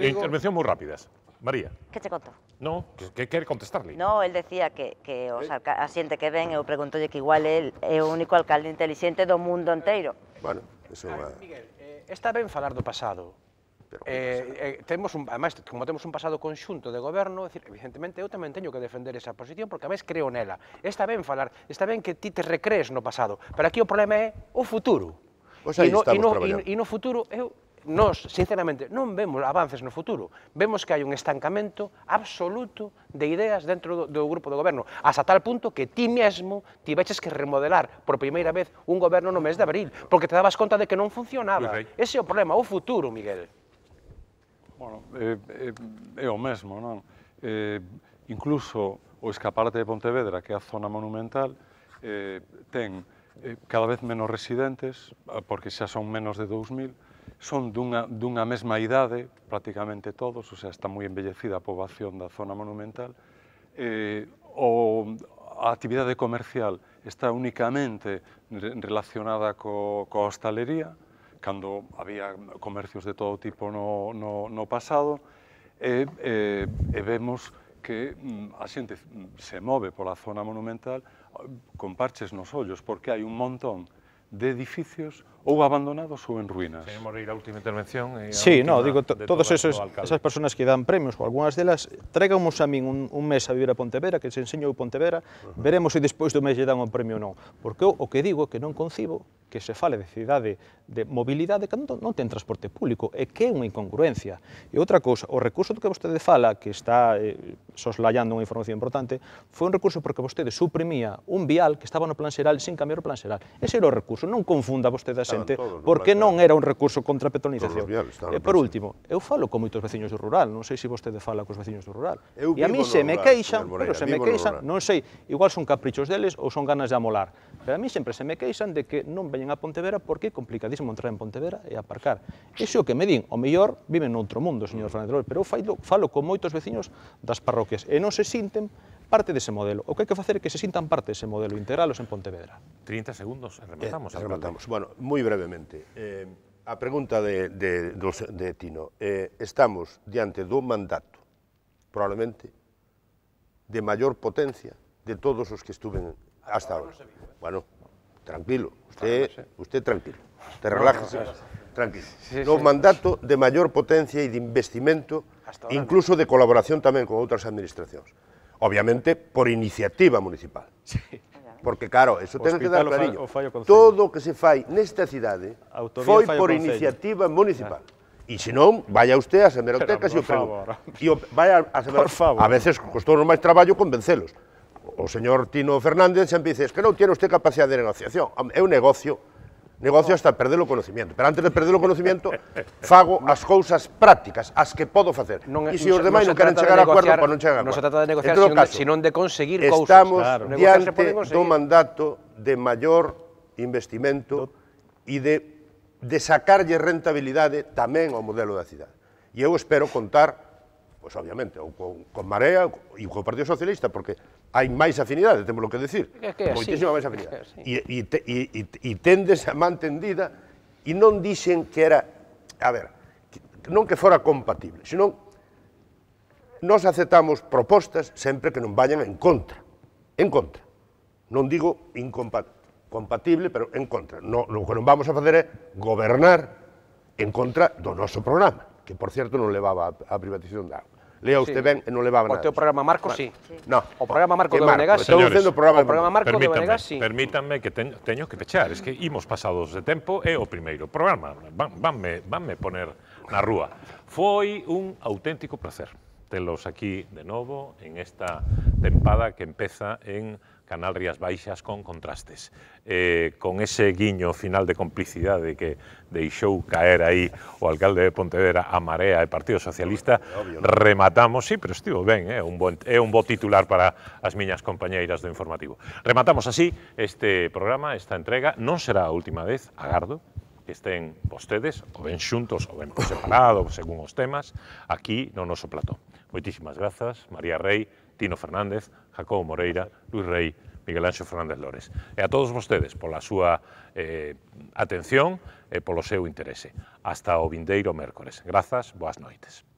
intervención moi rápidas. María. Que che conto? No, que quere contestarle. No, el decía que a xente que ven, eu preguntolle que igual el é o único alcalde inteligente do mundo inteiro. Bueno, eso é... Miguel, está ben falar do pasado. Ademais, como temos un pasado conxunto de goberno, evidentemente eu tamén teño que defender esa posición porque ademais creo nela. Está ben falar, está ben que ti te recrees no pasado, pero aquí o problema é o futuro. E no futuro, nós, sinceramente, non vemos avances no futuro. Vemos que hai un estancamento absoluto de ideas dentro do grupo do goberno, hasta tal punto que ti mesmo tiveches que remodelar por primeira vez un goberno no mes de abril, porque te dabas conta de que non funcionaba. Ese é o problema, o futuro, Miguel. Bueno, é o mesmo, non? Incluso o escaparate de Pontevedra, que é a zona monumental, ten cada vez menos residentes, porque xa son menos de 2000, son dunha mesma idade, prácticamente todos, o sea, está moi embellecida a poboación da zona monumental. A actividade comercial está únicamente relacionada coa hostalería, cando había comercios de todo tipo no pasado, e vemos que a xente se move pola zona monumental con parches nos ollos, porque hai un montón de edificios ou abandonados ou en ruínas. Señor Moreira, a última intervención. Sí, no, digo, todas esas personas que dan premios, ou algunhas delas, tráigamos a min un mes a vivir a Pontevedra, que se enseñou Pontevedra, veremos se despois do mes lle dan o premio ou non. Porque o que digo é que non concibo que se fale de cidade de mobilidade cando non ten transporte público, e que é unha incongruencia. E outra cousa, o recurso do que vostede fala, que está soslayando unha información importante, foi un recurso porque vostede suprimía un vial que estaba no plan xeral sin cambiar o plan xeral. Ese era o recurso, non confunda vostede a xente, porque non era un recurso contra a petrolización. E por último, eu falo con moitos veciños do rural, non sei se vostede fala cos veciños do rural. E a mí se me queixan, non sei, igual son caprichos deles ou son ganas de amolar, pero a mí sempre se me queixan de que non veñen a Pontevedra porque é complicadísimo entrar en Pontevedra e aparcar. Iso é o que me din, o mellor viven noutro mundo, señor Fernández López, pero eu falo con moitos veciños das parroquias e non se sinten parte dese modelo. O que hai que facer é que se sintan parte dese modelo, integralos en Pontevedra. 30 segundos, rematamos. Bueno, moi brevemente. A pregunta de Tino. Estamos diante dun mandato, probablemente, de maior potencia de todos os que estuven hasta ahora. Bueno, tranquilo, usted tranquilo, te relájese, tranquilo. Un mandato de maior potencia e de investimento, incluso de colaboración tamén con outras administracións. Obviamente, por iniciativa municipal. Porque, claro, eso ten que dar clariño. Todo o que se fai nesta cidade foi por iniciativa municipal. E se non, vaya usted ás hemerotecas e o pregunta. A veces costou máis traballo convencelos. O señor Tino Fernández sempre dice que non tiene usted capacidade de negociación. É un negocio hasta perder o conocimiento. Pero antes de perder o conocimiento, fago as cousas prácticas, as que podo facer. E se os demais non queren chegar a acuerdo, pois non chegan a acuerdo. Non se trata de negociar, senón de conseguir cousas. Estamos diante do mandato de maior investimento e de sacarlle rentabilidade tamén ao modelo da cidade. E eu espero contar, pois obviamente, con Marea e co Partido Socialista, porque hai máis afinidade, temos que decir, moitísima máis afinidade. E tendes a man tendida, e non dixen que era, a ver, non que fora compatible, senón nós aceptamos propostas sempre que non vayan en contra, non digo incompatible, pero en contra. O que non vamos a facer é gobernar en contra do noso programa, que, por certo, non levaba a privatización da agua. Lea usted ben e non levaba nada. O teu programa Marco, sí. No. O programa Marco de Benegas, estou dicendo o programa Marco de Benegas, sí. Permítanme que teño que pechar, es que imos pasados de tempo e o primeiro programa. Vanme poner na rúa. Foi un auténtico placer telos aquí de novo en esta tempada que empeza en Canal Rías Baixas con Contrastes. Con ese guiño final de complicidade que deixou caer aí o alcalde de Pontevedra, a Marea e Partido Socialista, rematamos, sí, pero estivo ben, é un bo titular para as miñas compañeiras do informativo. Rematamos así este programa, esta entrega, non será a última vez, agardo, que estén vostedes, ou ben xuntos, ou ben por separado, según os temas, aquí no noso plató. Moitísimas grazas, María Rey, Tino Fernández, Jacobo Moreira, Luis Rey, Miguel Anxo Fernández Lores. E a todos vostedes pola súa atención e polo seu interese. Hasta o vindeiro mércores. Grazas, boas noites.